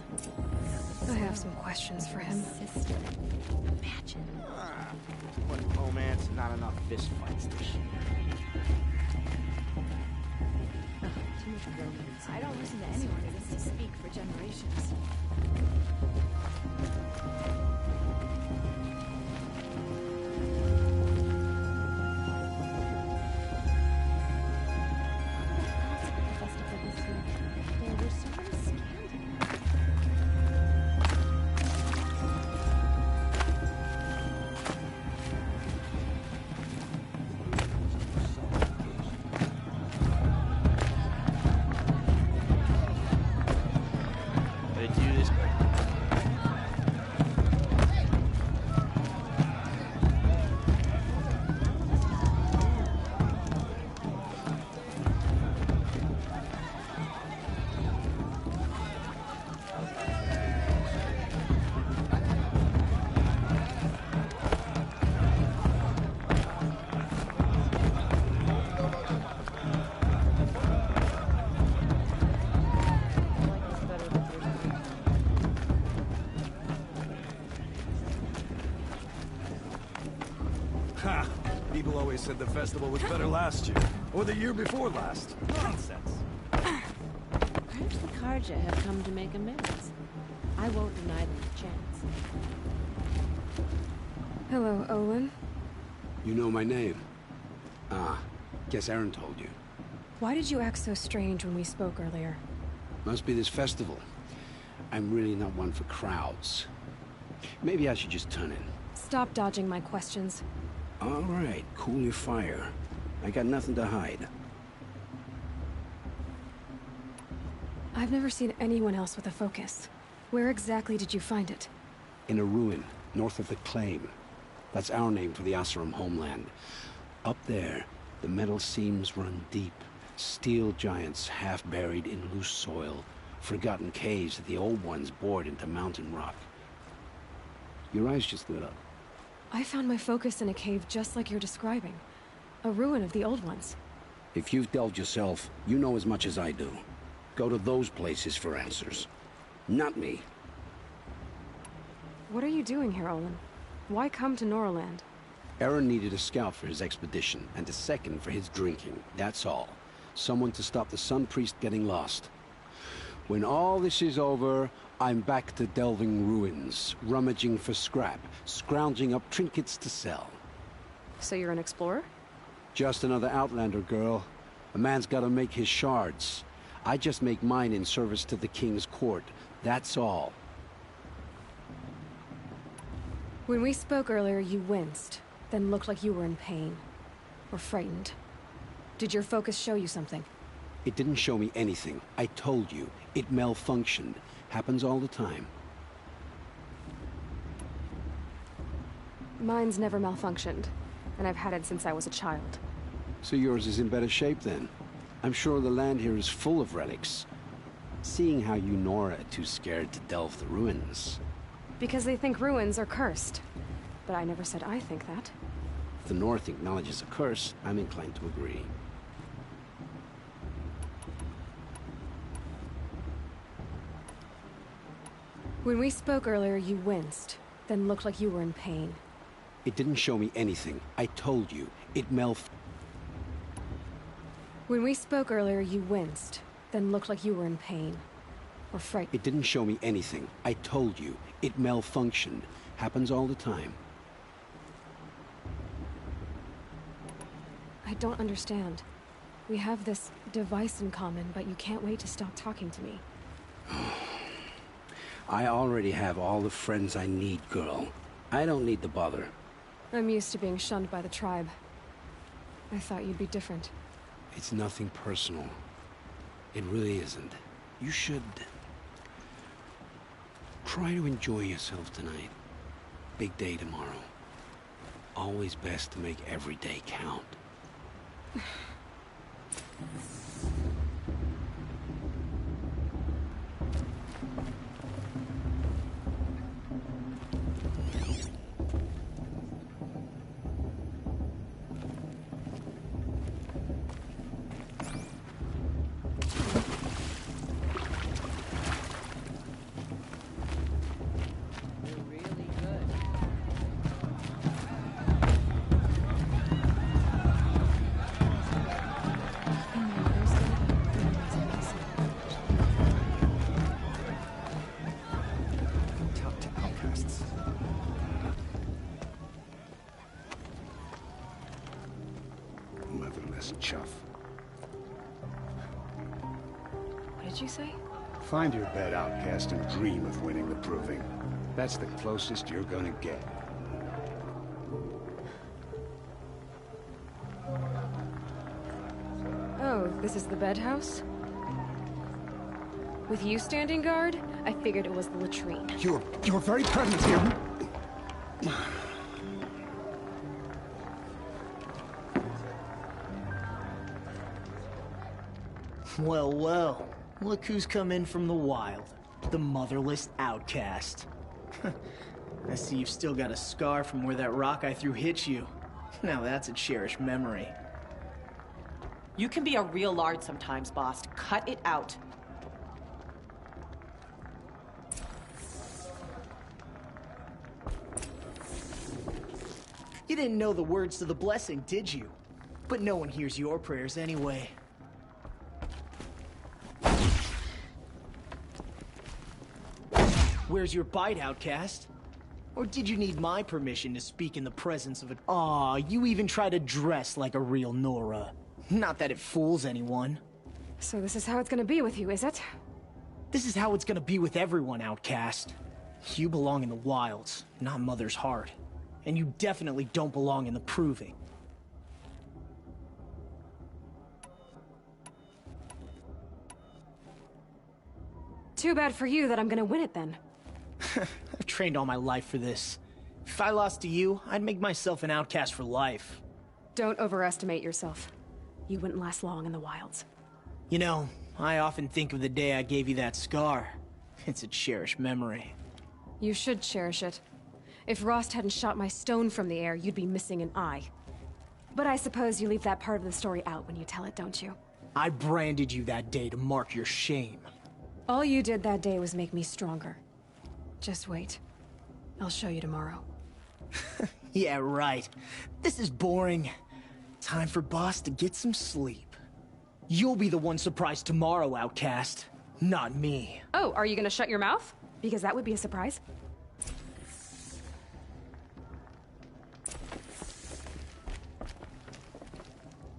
I have some questions for him. Imagine. One romance, not enough fist fights this year. Too much romance. I don't listen to anyone who gets to speak for generations. People always said the festival was better last year, or the year before last. Nonsense. Perhaps the Karja have come to make amends. I won't deny them a chance. Hello, Olin. You know my name? Ah, guess Aaron told you. Why did you act so strange when we spoke earlier? Must be this festival. I'm really not one for crowds. Maybe I should just turn in. Stop dodging my questions. All right, cool your fire. I got nothing to hide. I've never seen anyone else with a focus. Where exactly did you find it? In a ruin, north of the Claim. That's our name for the Asuram homeland. Up there, the metal seams run deep. Steel giants half buried in loose soil. Forgotten caves that the old ones bored into mountain rock. Your eyes just lit up. I found my focus in a cave just like you're describing. A ruin of the old ones. If you've delved yourself, you know as much as I do. Go to those places for answers. Not me. What are you doing here, Olin? Why come to Norland? Aaron needed a scout for his expedition, and a second for his drinking. That's all. Someone to stop the Sun Priest getting lost. When all this is over, I'm back to delving ruins, rummaging for scrap, scrounging up trinkets to sell. So you're an explorer? Just another Outlander, girl. A man's gotta make his shards. I just make mine in service to the King's court. That's all. When we spoke earlier, you winced, then looked like you were in pain. Or frightened. Did your focus show you something? It didn't show me anything. I told you. It malfunctioned. Happens all the time. Mine's never malfunctioned, and I've had it since I was a child. So yours is in better shape then. I'm sure the land here is full of relics. Seeing how you Nora are too scared to delve the ruins. Because they think ruins are cursed. But I never said I think that. If the North acknowledges a curse, I'm inclined to agree. When we spoke earlier, you winced, then looked like you were in pain. It didn't show me anything. I told you. It When we spoke earlier, you winced, then looked like you were in pain. Or frightened. It didn't show me anything. I told you. It malfunctioned. Happens all the time. I don't understand. We have this device in common, but you can't wait to stop talking to me. I already have all the friends I need, girl. I don't need the bother. I'm used to being shunned by the tribe. I thought you'd be different. It's nothing personal. It really isn't. You should try to enjoy yourself tonight. Big day tomorrow. Always best to make every day count. Talk to outcasts. Motherless chuff. What did you say? Find your bed, outcast, and dream of winning the proving. That's the closest you're gonna get. Oh, this is the bed house? With you standing guard, I figured it was the latrine. Your very presence here. Well, well. Look who's come in from the wild. The motherless outcast. I see you've still got a scar from where that rock I threw hit you. Now that's a cherished memory. You can be a real lard sometimes, boss. Cut it out. You didn't know the words to the blessing, did you? But no one hears your prayers anyway. Where's your bite, outcast? Or did you need my permission to speak in the presence of a— Aw, you even try to dress like a real Nora. Not that it fools anyone. So this is how it's gonna be with you, is it? This is how it's gonna be with everyone, outcast. You belong in the wilds, not Mother's heart. And you definitely don't belong in the proving. Too bad for you that I'm gonna win it then. I've trained all my life for this. If I lost to you, I'd make myself an outcast for life. Don't overestimate yourself. You wouldn't last long in the wilds. You know, I often think of the day I gave you that scar. It's a cherished memory. You should cherish it. If Rost hadn't shot my stone from the air, you'd be missing an eye. But I suppose you leave that part of the story out when you tell it, don't you? I branded you that day to mark your shame. All you did that day was make me stronger. Just wait. I'll show you tomorrow. Yeah, right. This is boring. Time for Boss to get some sleep. You'll be the one surprised tomorrow, outcast. Not me. Oh, are you gonna shut your mouth? Because that would be a surprise.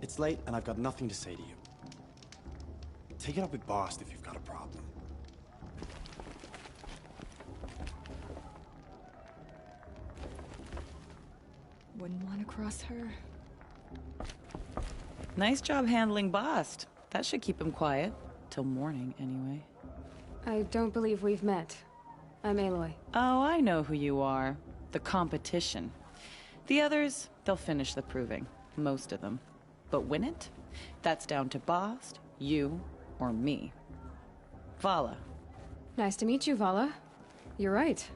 It's late, and I've got nothing to say to you. Take it up with Boss if you've got a problem. Wouldn't want to cross her. Nice job handling Bast. That should keep him quiet. Till morning, anyway. I don't believe we've met. I'm Aloy. Oh, I know who you are. The competition. The others, they'll finish the proving. Most of them. But win it? That's down to Bast, you, or me. Vala. Nice to meet you, Vala. You're right.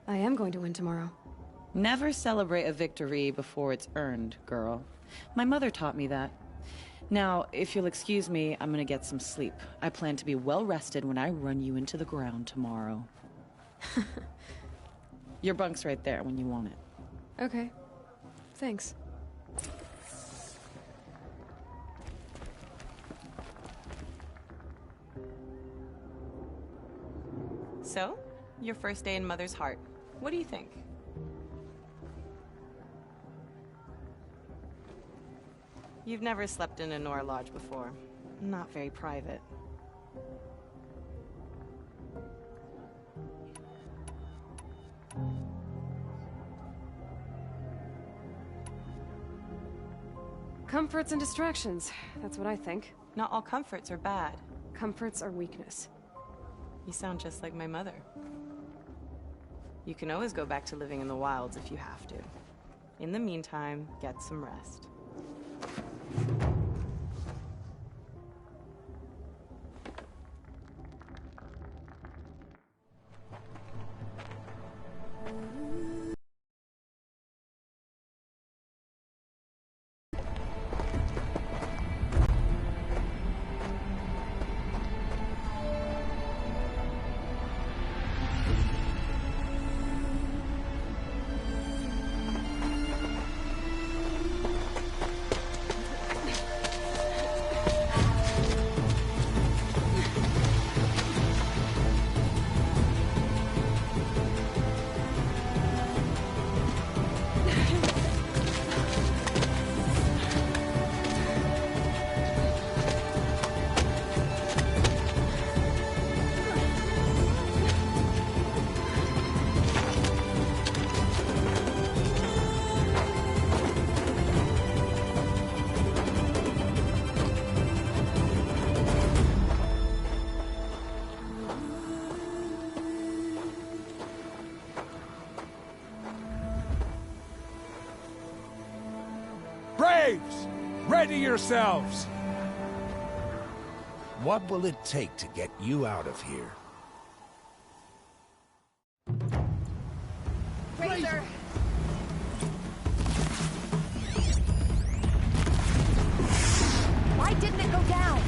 I am going to win tomorrow. Never celebrate a victory before it's earned, girl. My mother taught me that. Now, if you'll excuse me, I'm gonna get some sleep. I plan to be well rested when I run you into the ground tomorrow. Your bunk's right there when you want it. Okay. Thanks. So, your first day in Mother's heart. What do you think? You've never slept in a Nora lodge before. Not very private. Comforts and distractions. That's what I think. Not all comforts are bad. Comforts are weakness. You sound just like my mother. You can always go back to living in the wilds if you have to. In the meantime, get some rest. Braves! Ready yourselves! What will it take to get you out of here? Razor! Why didn't it go down?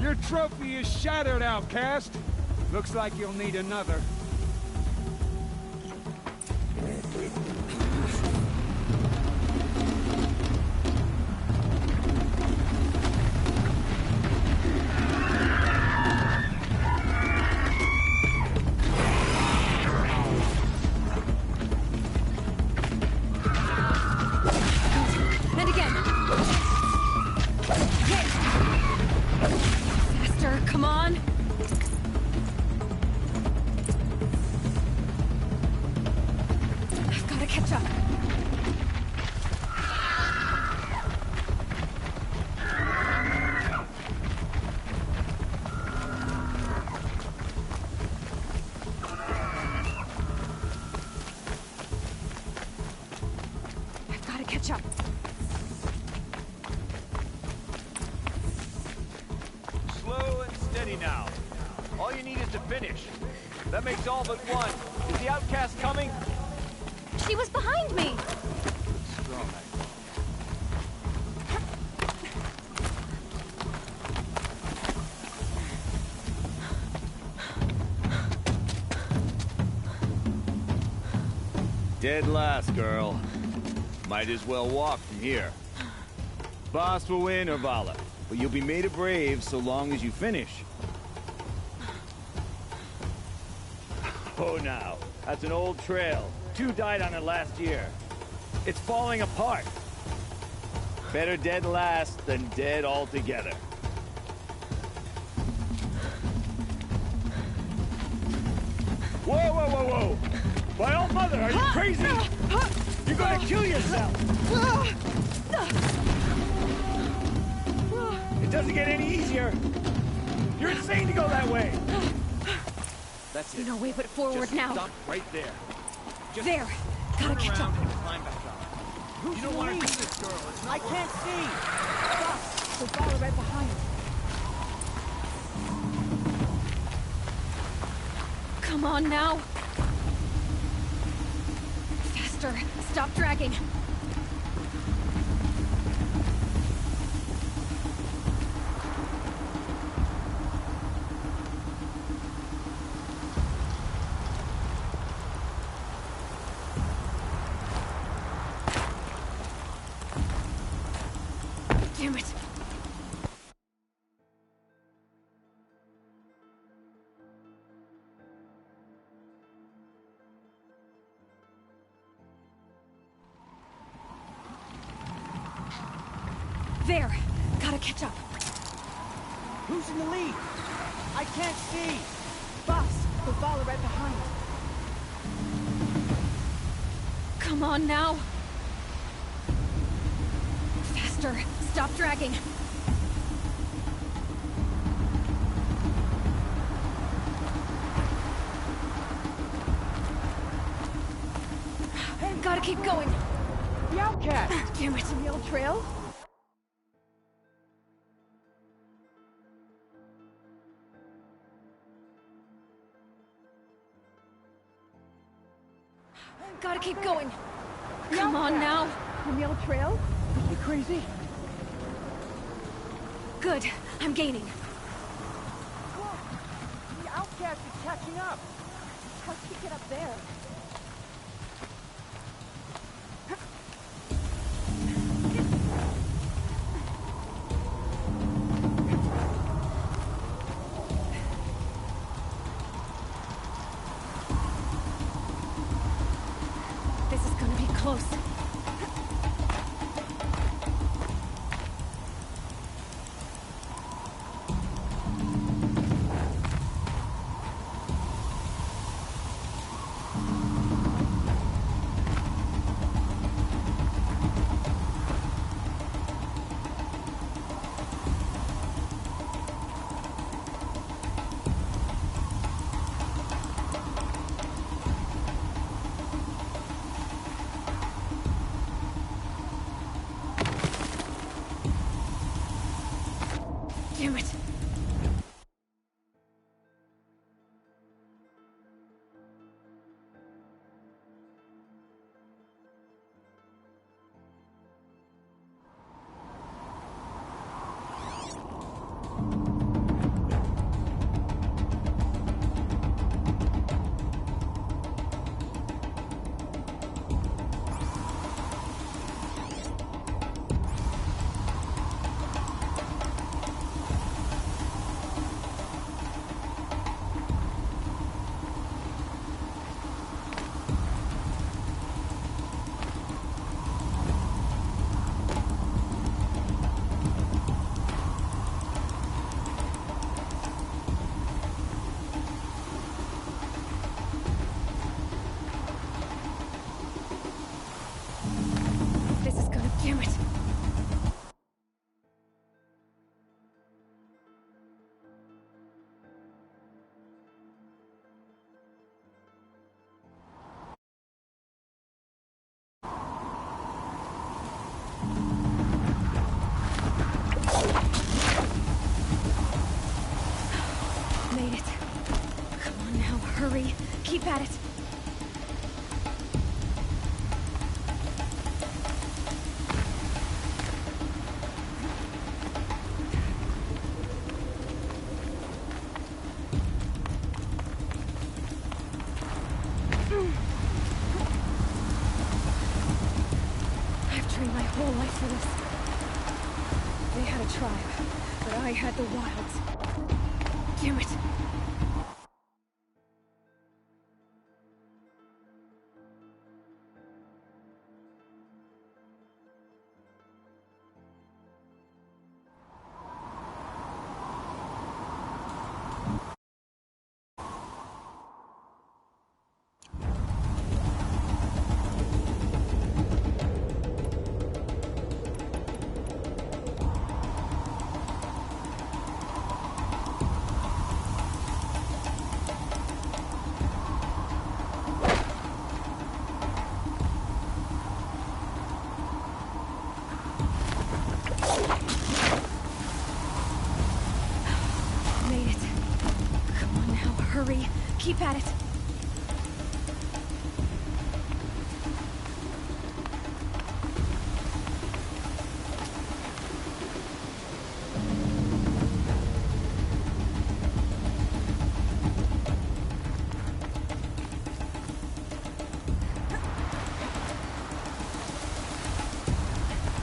Your trophy is shattered, outcast. Looks like you'll need another. And again! Faster, come on! I've gotta catch up. I've gotta catch up. Slow and steady now. All you need is to finish. That makes all but one. Is the outcast coming? She was behind me! Strong. Dead last, girl. Might as well walk from here. Boss will win, or Vala, but you'll be made a brave so long as you finish. Oh, now. That's an old trail. 2 died on it last year. It's falling apart. Better dead last than dead altogether. Whoa, whoa, whoa, whoa! My old mother, are you crazy? You're gonna kill yourself! It doesn't get any easier. You're insane to go that way. That's it. No way but forward Just now. stop right there. Just There! Gotta turn catch around up. and climb back up. Who's You don't the want to lead? do this, girl. It's not I can't see! Stop! We'll follow right behind. Come on now! Faster! Stop dragging! Damn it! There! Gotta catch up. Who's in the lead? I can't see! Boss, we'll follow right behind. Come on now! Faster! Stop dragging! Gotta keep going! The outcast! Damn it! The old trail? Gotta keep going! Come on now! On the old trail? Are you crazy? Good! I'm gaining! Look! The outcast is catching up! How'd she get up there? This is gonna be close. Damn it! This is gonna... Damn it! Made it. Come on now, hurry. Keep at it. I've trained my whole life for this. They had a tribe, but I had the wilds. Damn it! Hurry. Keep at it.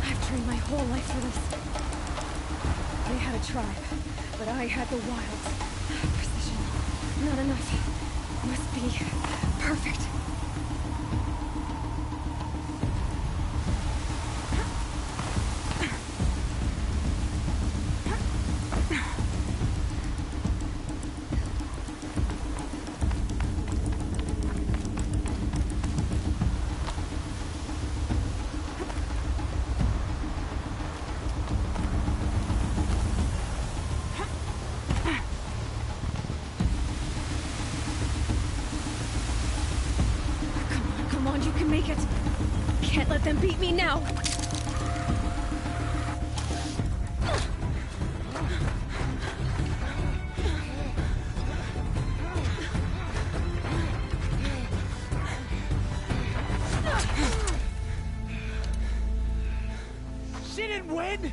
I've trained my whole life for this. They had a tribe, but I had the wilds. Precision. Not enough. Must be perfect. Come on, you can make it. Can't let them beat me now. She didn't win!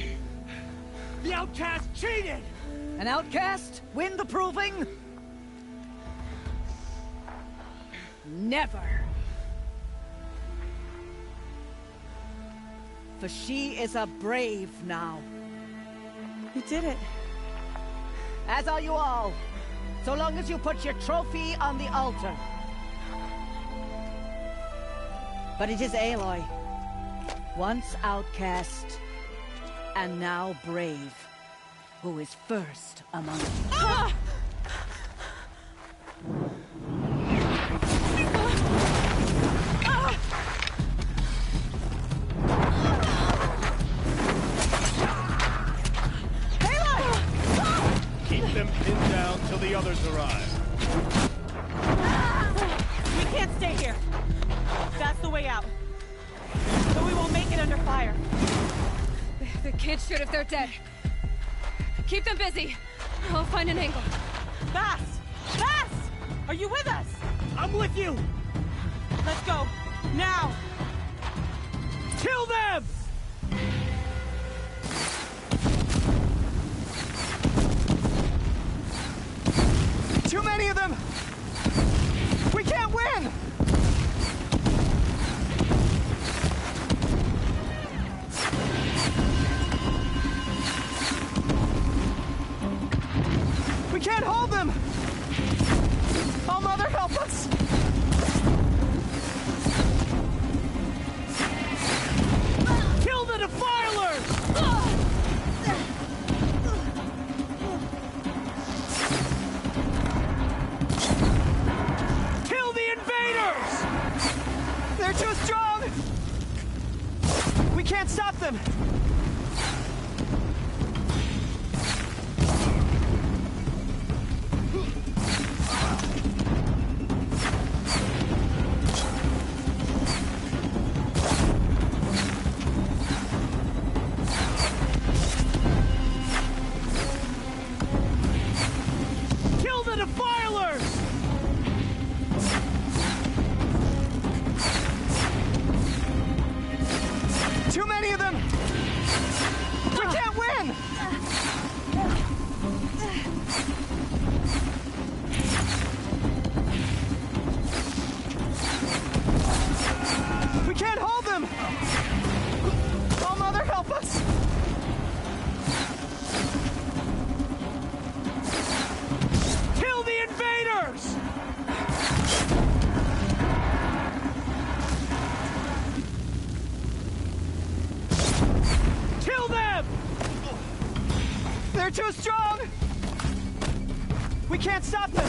The outcast cheated! An outcast? Win the proving? Never. For she is a brave now. You did it. As are you all. So long as you put your trophy on the altar. But it is Aloy. Once outcast, and now brave, who is first among you. Ah! Keep them pinned down till the others arrive. We can't stay here. That's the way out. But we won't make it under fire. The kids shoot if they're dead. Keep them busy. I'll find an angle. Bass! Bass! Are you with us? I'm with you! Let's go. Now! Kill them! Too many of them! We can't win! We can't hold them! Oh, Mother, help us! Kill the defilers! Kill the invaders! They're too strong! We can't stop them! Kill the defilers! Too many of them! We can't win! We can't hold them! Oh, Mother, help us! Kill the invaders! Kill them! They're too strong! We can't stop them!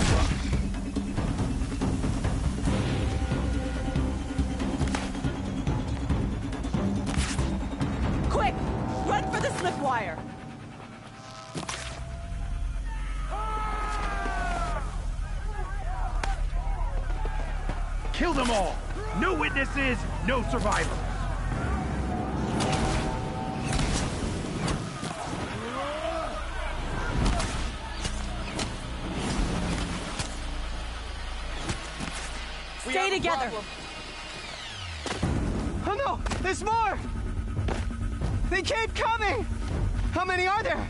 Quick! Run for the slip wire! Kill them all! No witnesses, no survivors! Stay together. Oh no! There's more! They keep coming! How many are there?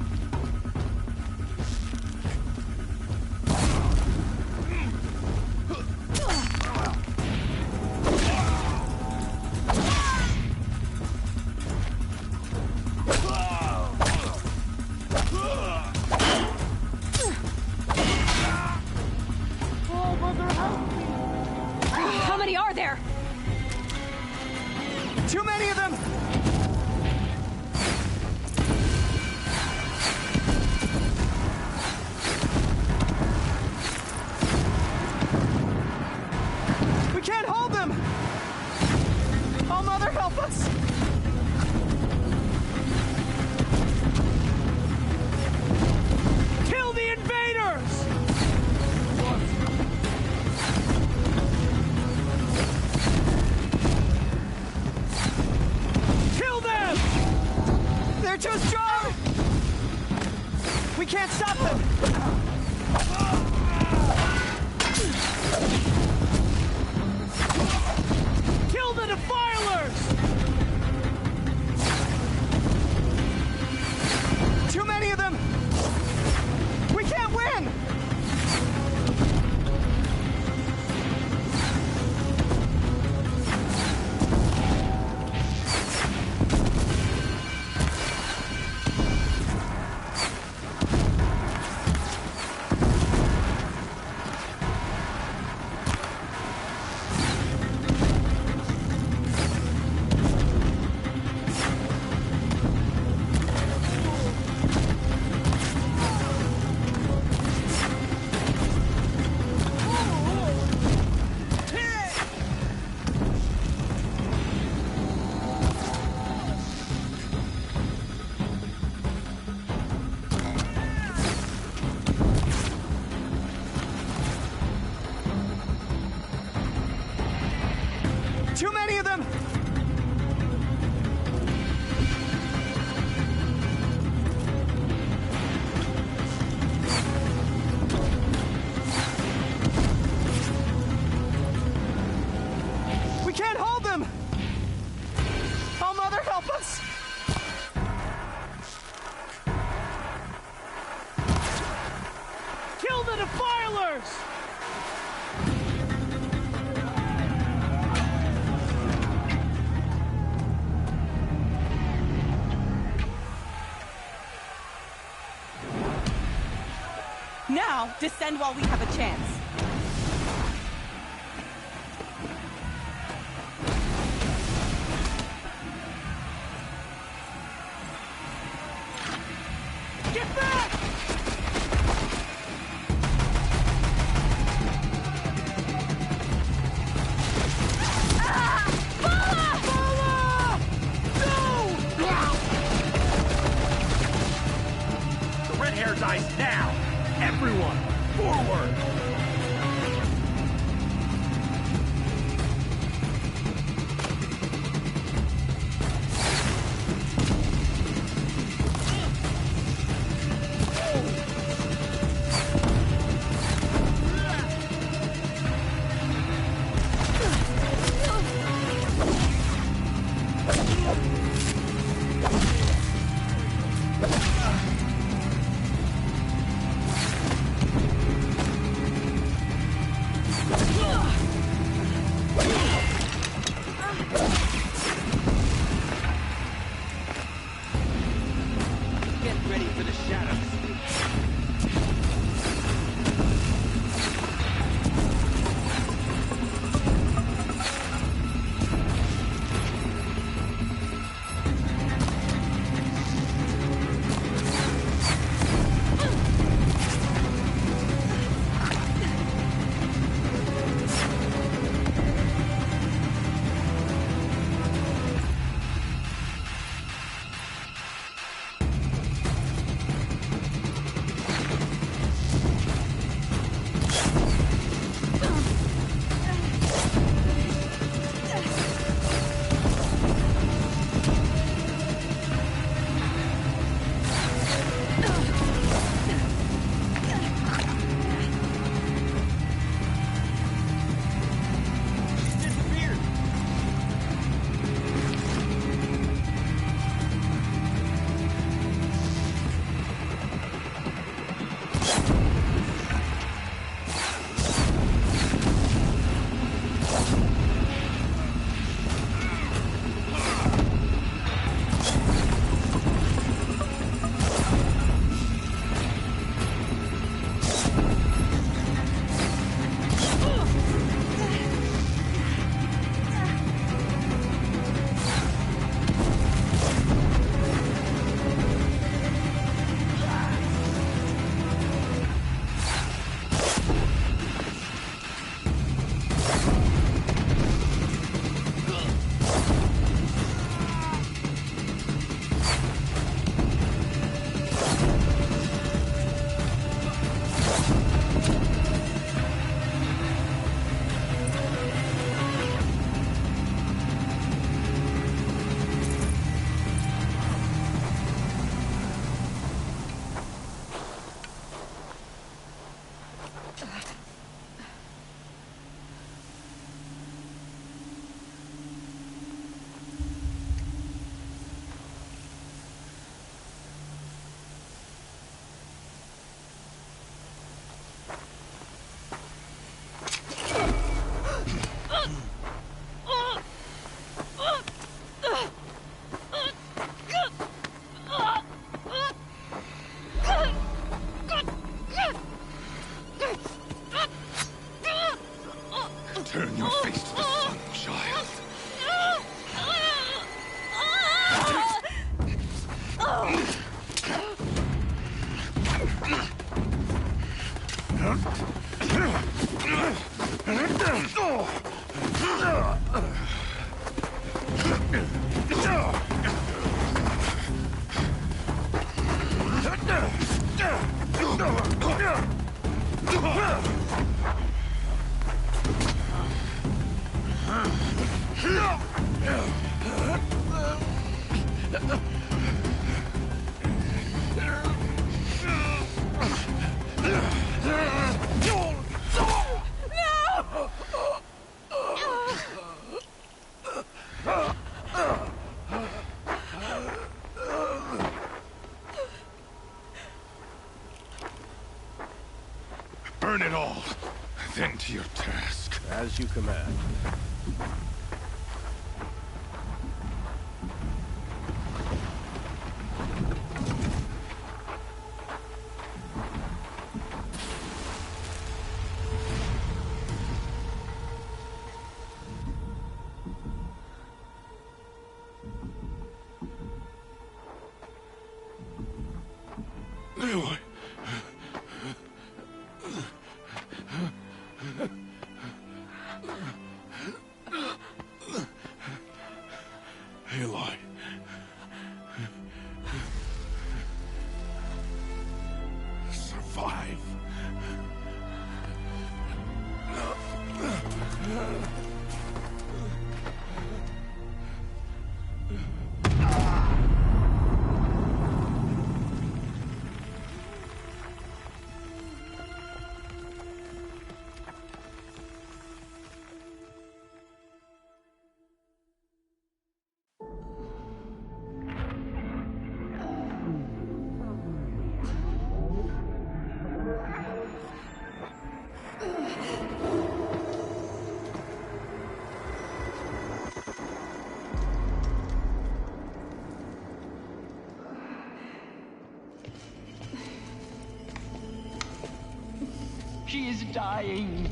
How many are there? Too many of them! We can't hold them! Oh, Mother, help us! Kill the invaders! Kill them! They're too strong! We can't stop them! Kill the defilers! Too many of them! We can't win! Too many of them! We can't hold them! Oh, Mother, help us! Kill the defilers! Now, descend while we have a chance. Get back! The red hair dies now! Everyone, forward! Get ready for the shadows. Turn your face to the sun, child. Burn it all, then to your task. As you command. Aloy. Aloy. Survive. She is dying.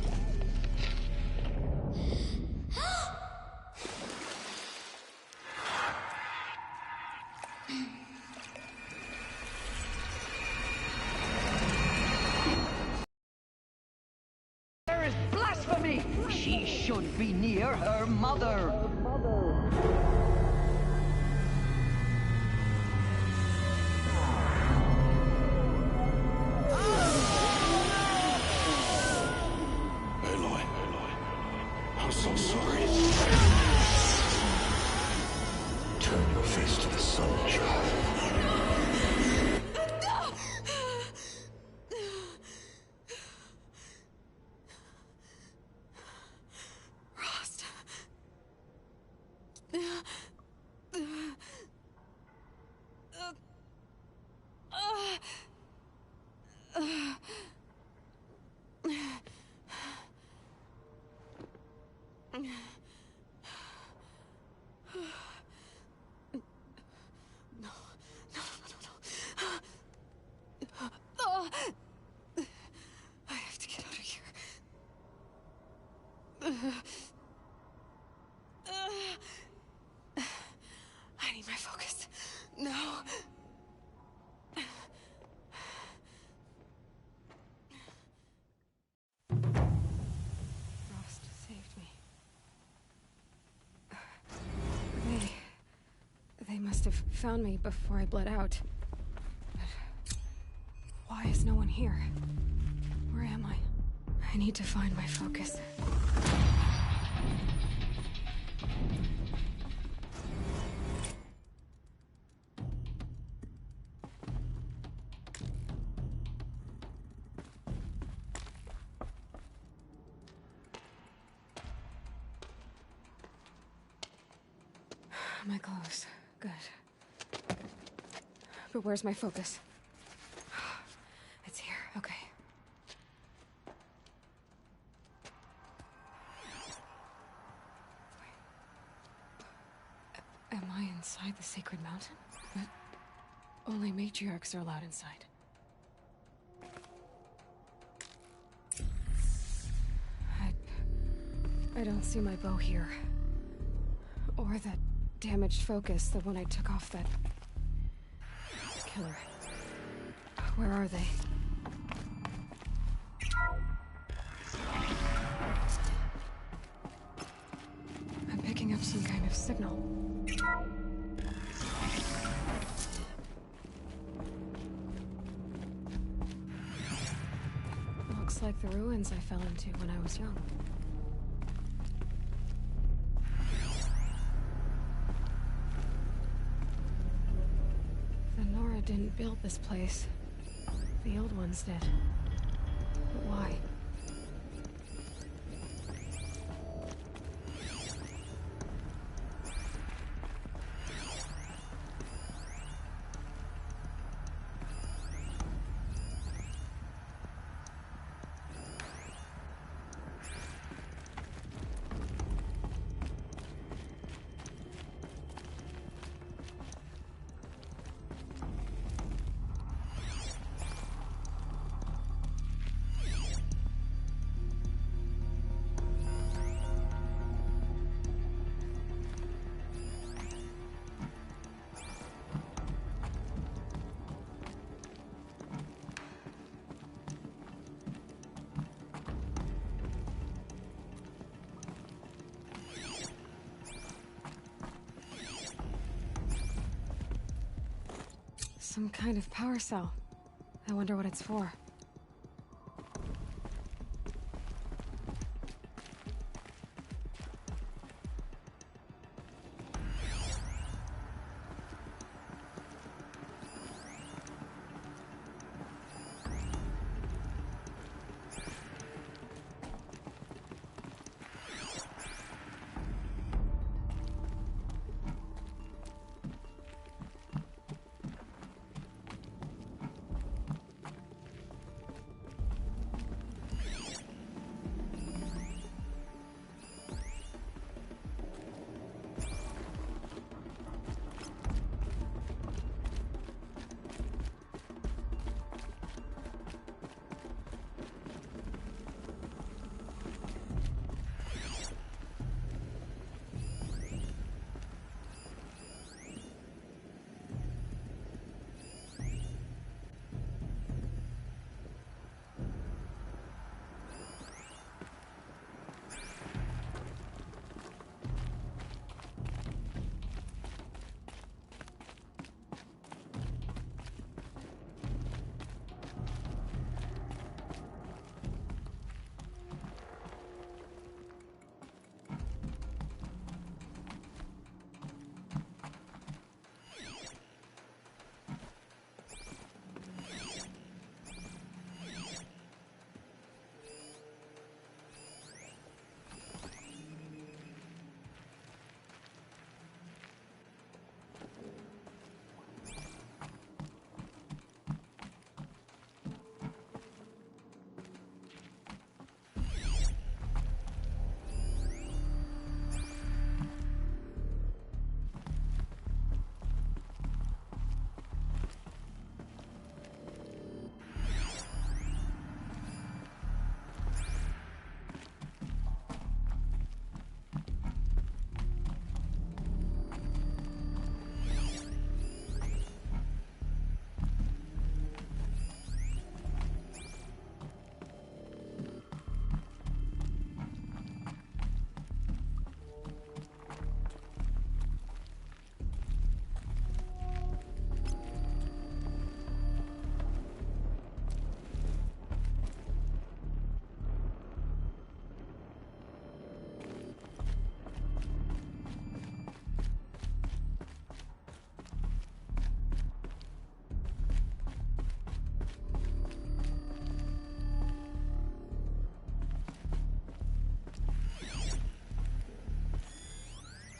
There is blasphemy! She should be near her mother. Aloy. I'm so sorry. Turn your face to the sun, child. Rost. I have to get out of here. I need my focus. No. Rost saved me. They must have found me before I bled out. But why is no one here? Where am I? I need to find my focus. My clothes. Good. But where's my focus? It's here. Okay. Am I inside the sacred mountain? But only matriarchs are allowed inside. I don't see my bow here. Or that damaged focus, the one I took off that killer. Where are they? I'm picking up some kind of signal. Looks like the ruins I fell into when I was young. The Nora didn't build this place. The old ones did. But why? Some kind of power cell. I wonder what it's for.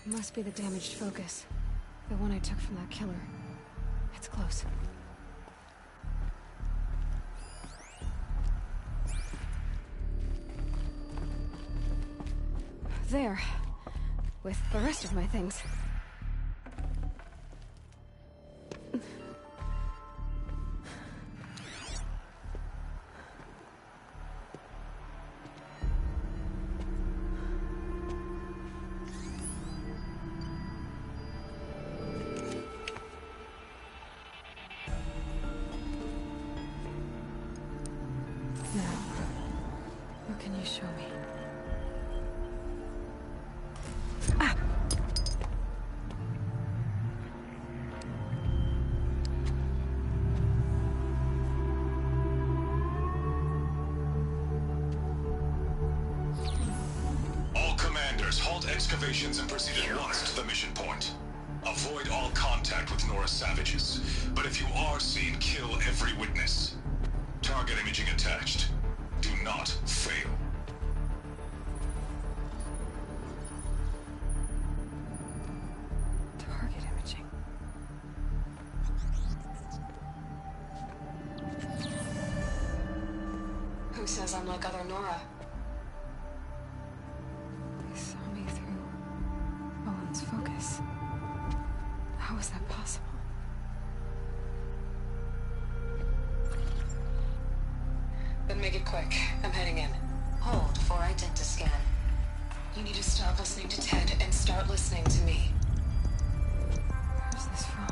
Must be the damaged focus. The one I took from that killer. It's close. There. With the rest of my things. Show me. All commanders, halt excavations and proceed at once to the mission point. Avoid all contact with Nora savages. But if you are seen, kill every witness. Target imaging attached. Do not fail. Target imaging. Who says I'm like other Nora? They saw me through Owen's focus. How is that possible? Then make it quick. I'm heading in. Hold for identiscan. You need to stop listening to Ted and start listening to me. Where's this from?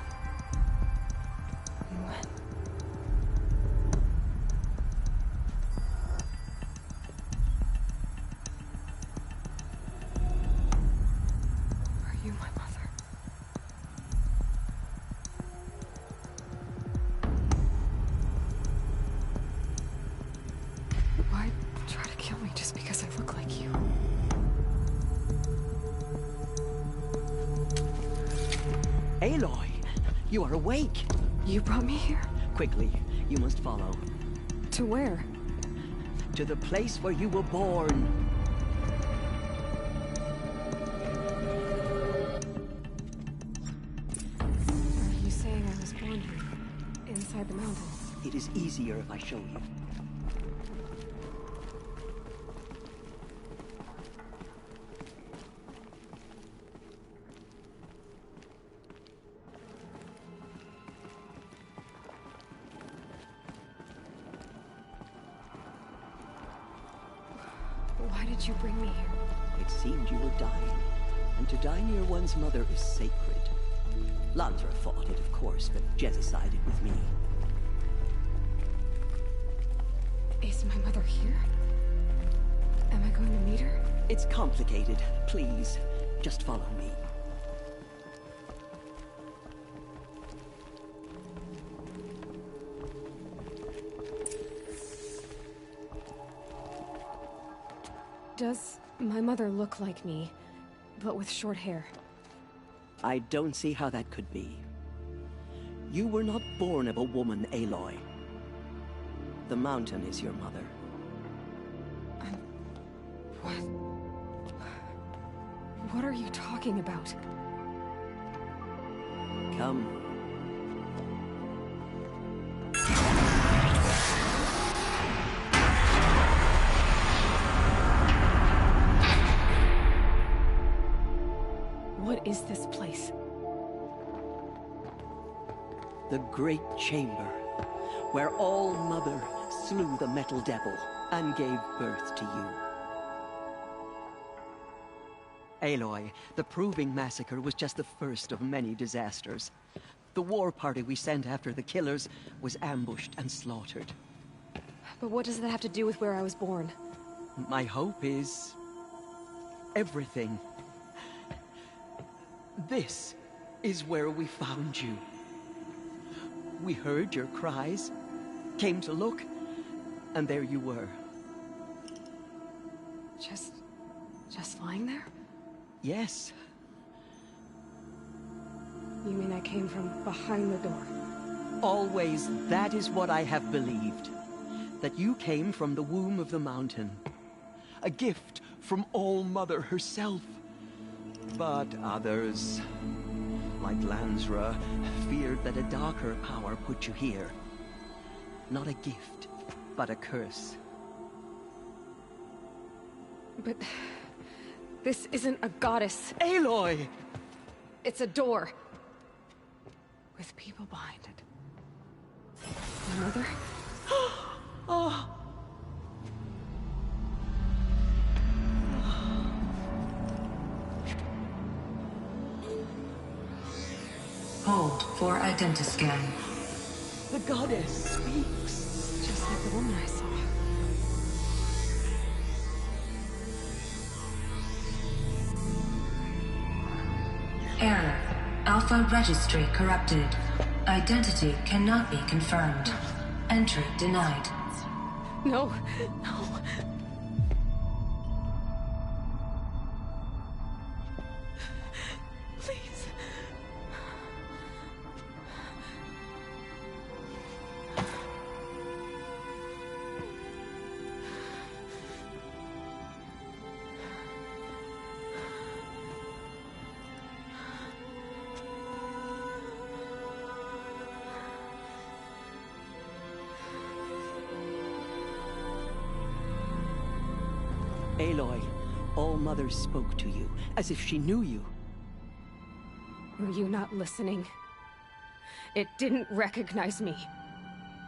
And when? Are you my mother? Why try to kill me just because I look like you? Aloy, you are awake. You brought me here? Quickly, you must follow. To where? To the place where you were born. Are you saying I was born here? Inside the mountain? It is easier if I show you. Why did you bring me here? It seemed you were dying, and to die near one's mother is sacred. Landra fought it, of course, but Jezza sided with me. Is my mother here? Am I going to meet her? It's complicated. Please, just follow me. Does my mother look like me, but with short hair? I don't see how that could be. You were not born of a woman, Aloy. The mountain is your mother. What? What are you talking about? Come. What is this place? The Great Chamber, where All-Mother slew the Metal Devil and gave birth to you. Aloy, the Proving Massacre was just the first of many disasters. The war party we sent after the killers was ambushed and slaughtered. But what does that have to do with where I was born? My hope is everything. This is where we found you. We heard your cries, came to look, and there you were. Just lying there? Yes. You mean I came from behind the door? Always, that is what I have believed. That you came from the womb of the mountain. A gift from All-Mother herself. But others, like Lansra, feared that a darker power put you here. Not a gift, but a curse. But this isn't a goddess. Aloy! It's a door. With people behind it. My mother? Oh. Hold for identiscan. The goddess speaks. Just like the woman I saw. Error. Alpha registry corrupted. Identity cannot be confirmed. Entry denied. No, no. Please. Aloy, All-Mother spoke to you, as if she knew you. Were you not listening? It didn't recognize me.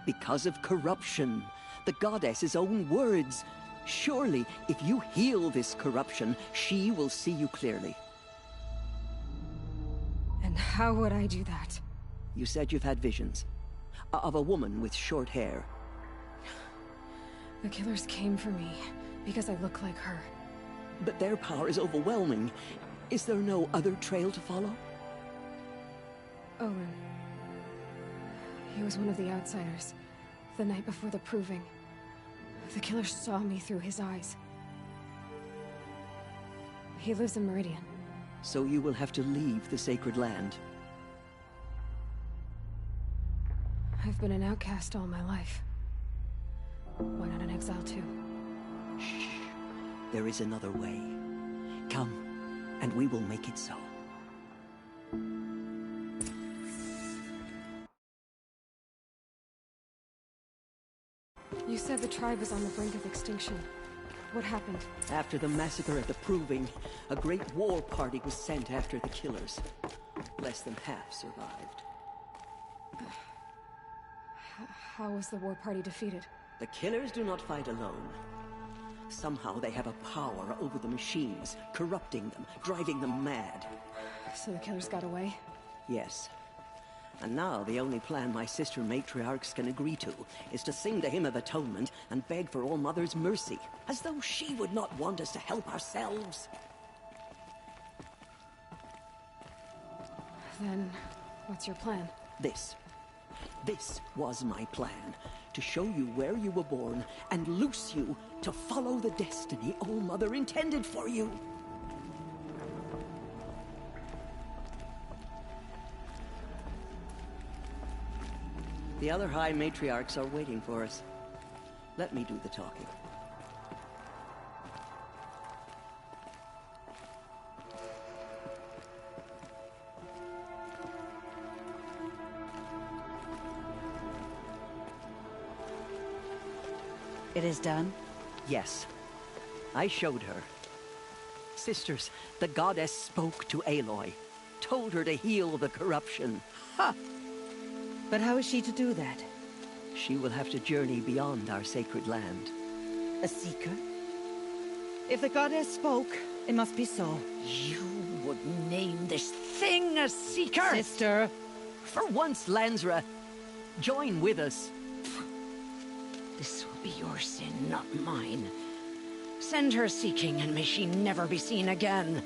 Because of corruption. The goddess's own words. Surely, if you heal this corruption, she will see you clearly. And how would I do that? You said you've had visions. Of a woman with short hair. The killers came for me, because I look like her. But their power is overwhelming. Is there no other trail to follow? Owen. He was one of the outsiders, the night before the proving. The killer saw me through his eyes. He lives in Meridian. So you will have to leave the sacred land. I've been an outcast all my life. Why not an exile too? Shh. There is another way. Come, and we will make it so. You said the tribe was on the brink of extinction. What happened? After the massacre at the Proving, a great war party was sent after the killers. Less than half survived. How was the war party defeated? The killers do not fight alone. Somehow they have a power over the machines, corrupting them, driving them mad. So the killers got away? Yes. And now the only plan my sister matriarchs can agree to is to sing the Hymn of Atonement and beg for All-Mother's mercy, as though she would not want us to help ourselves. Then, what's your plan? This was my plan. To show you where you were born and loose you to follow the destiny All-Mother intended for you. The other High Matriarchs are waiting for us. Let me do the talking. It is done? Yes. I showed her. Sisters, the goddess spoke to Aloy. Told her to heal the corruption. Ha! But how is she to do that? She will have to journey beyond our sacred land. A seeker? If the goddess spoke, it must be so. You would name this thing a seeker? Sister! For once, Lansra, join with us. This will be your sin, not mine. Send her seeking, and may she never be seen again.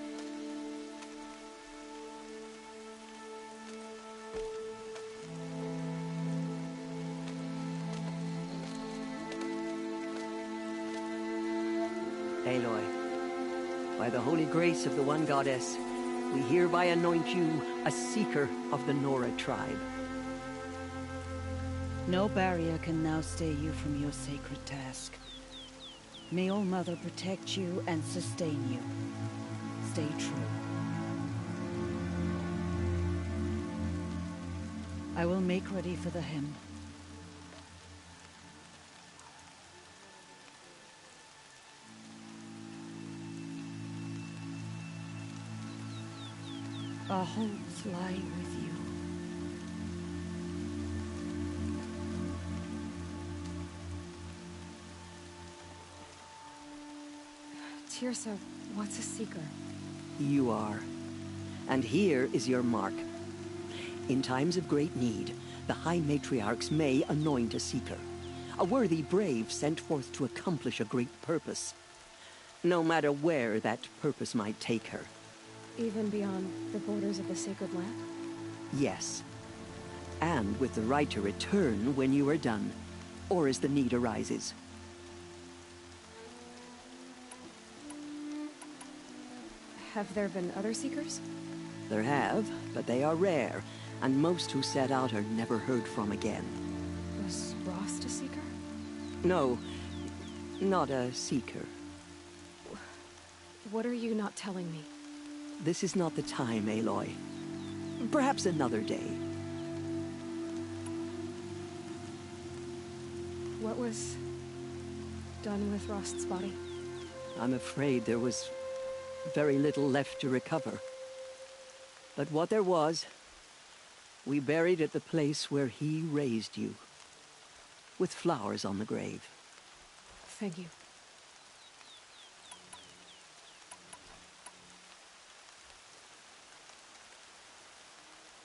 Aloy, by the holy grace of the one goddess, we hereby anoint you a seeker of the Nora tribe. No barrier can now stay you from your sacred task. May All-Mother protect you and sustain you. Stay true. I will make ready for the hymn. Our homes lie with you. Tirsa, what's a seeker? You are. And here is your mark. In times of great need, the High Matriarchs may anoint a seeker. A worthy brave sent forth to accomplish a great purpose. No matter where that purpose might take her. Even beyond the borders of the sacred land? Yes. And with the right to return when you are done, or as the need arises. Have there been other Seekers? There have, but they are rare, and most who set out are never heard from again. Was Rost a Seeker? No, not a Seeker. What are you not telling me? This is not the time, Aloy. Perhaps another day. What was done with Rost's body? I'm afraid there was very little left to recover. But what there was, we buried at the place where he raised you, with flowers on the grave. Thank you.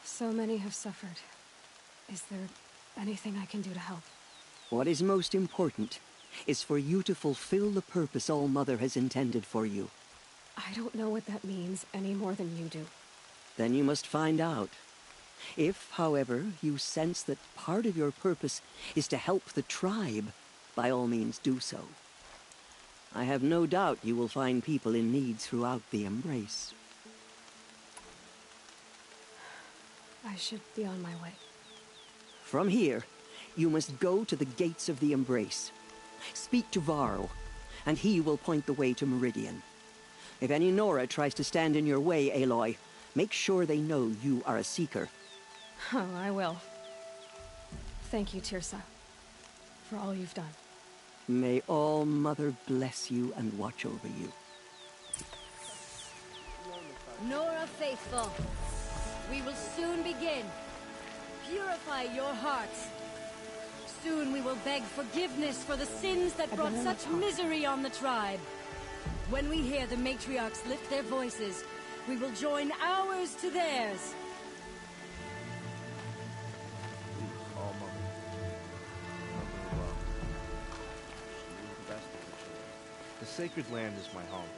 So many have suffered. Is there anything I can do to help? What is most important is for you to fulfill the purpose All-Mother has intended for you. I don't know what that means any more than you do. Then you must find out. If, however, you sense that part of your purpose is to help the tribe, by all means do so. I have no doubt you will find people in need throughout the Embrace. I should be on my way. From here, you must go to the gates of the Embrace. Speak to Varl, and he will point the way to Meridian. If any Nora tries to stand in your way, Aloy, make sure they know you are a Seeker. Oh, I will. Thank you, Tirsa, for all you've done. May All-Mother bless you and watch over you. Nora Faithful, we will soon begin. Purify your hearts. Soon we will beg forgiveness for the sins that brought such misery on the tribe. When we hear the matriarchs lift their voices, we will join ours to theirs. The sacred land is my home.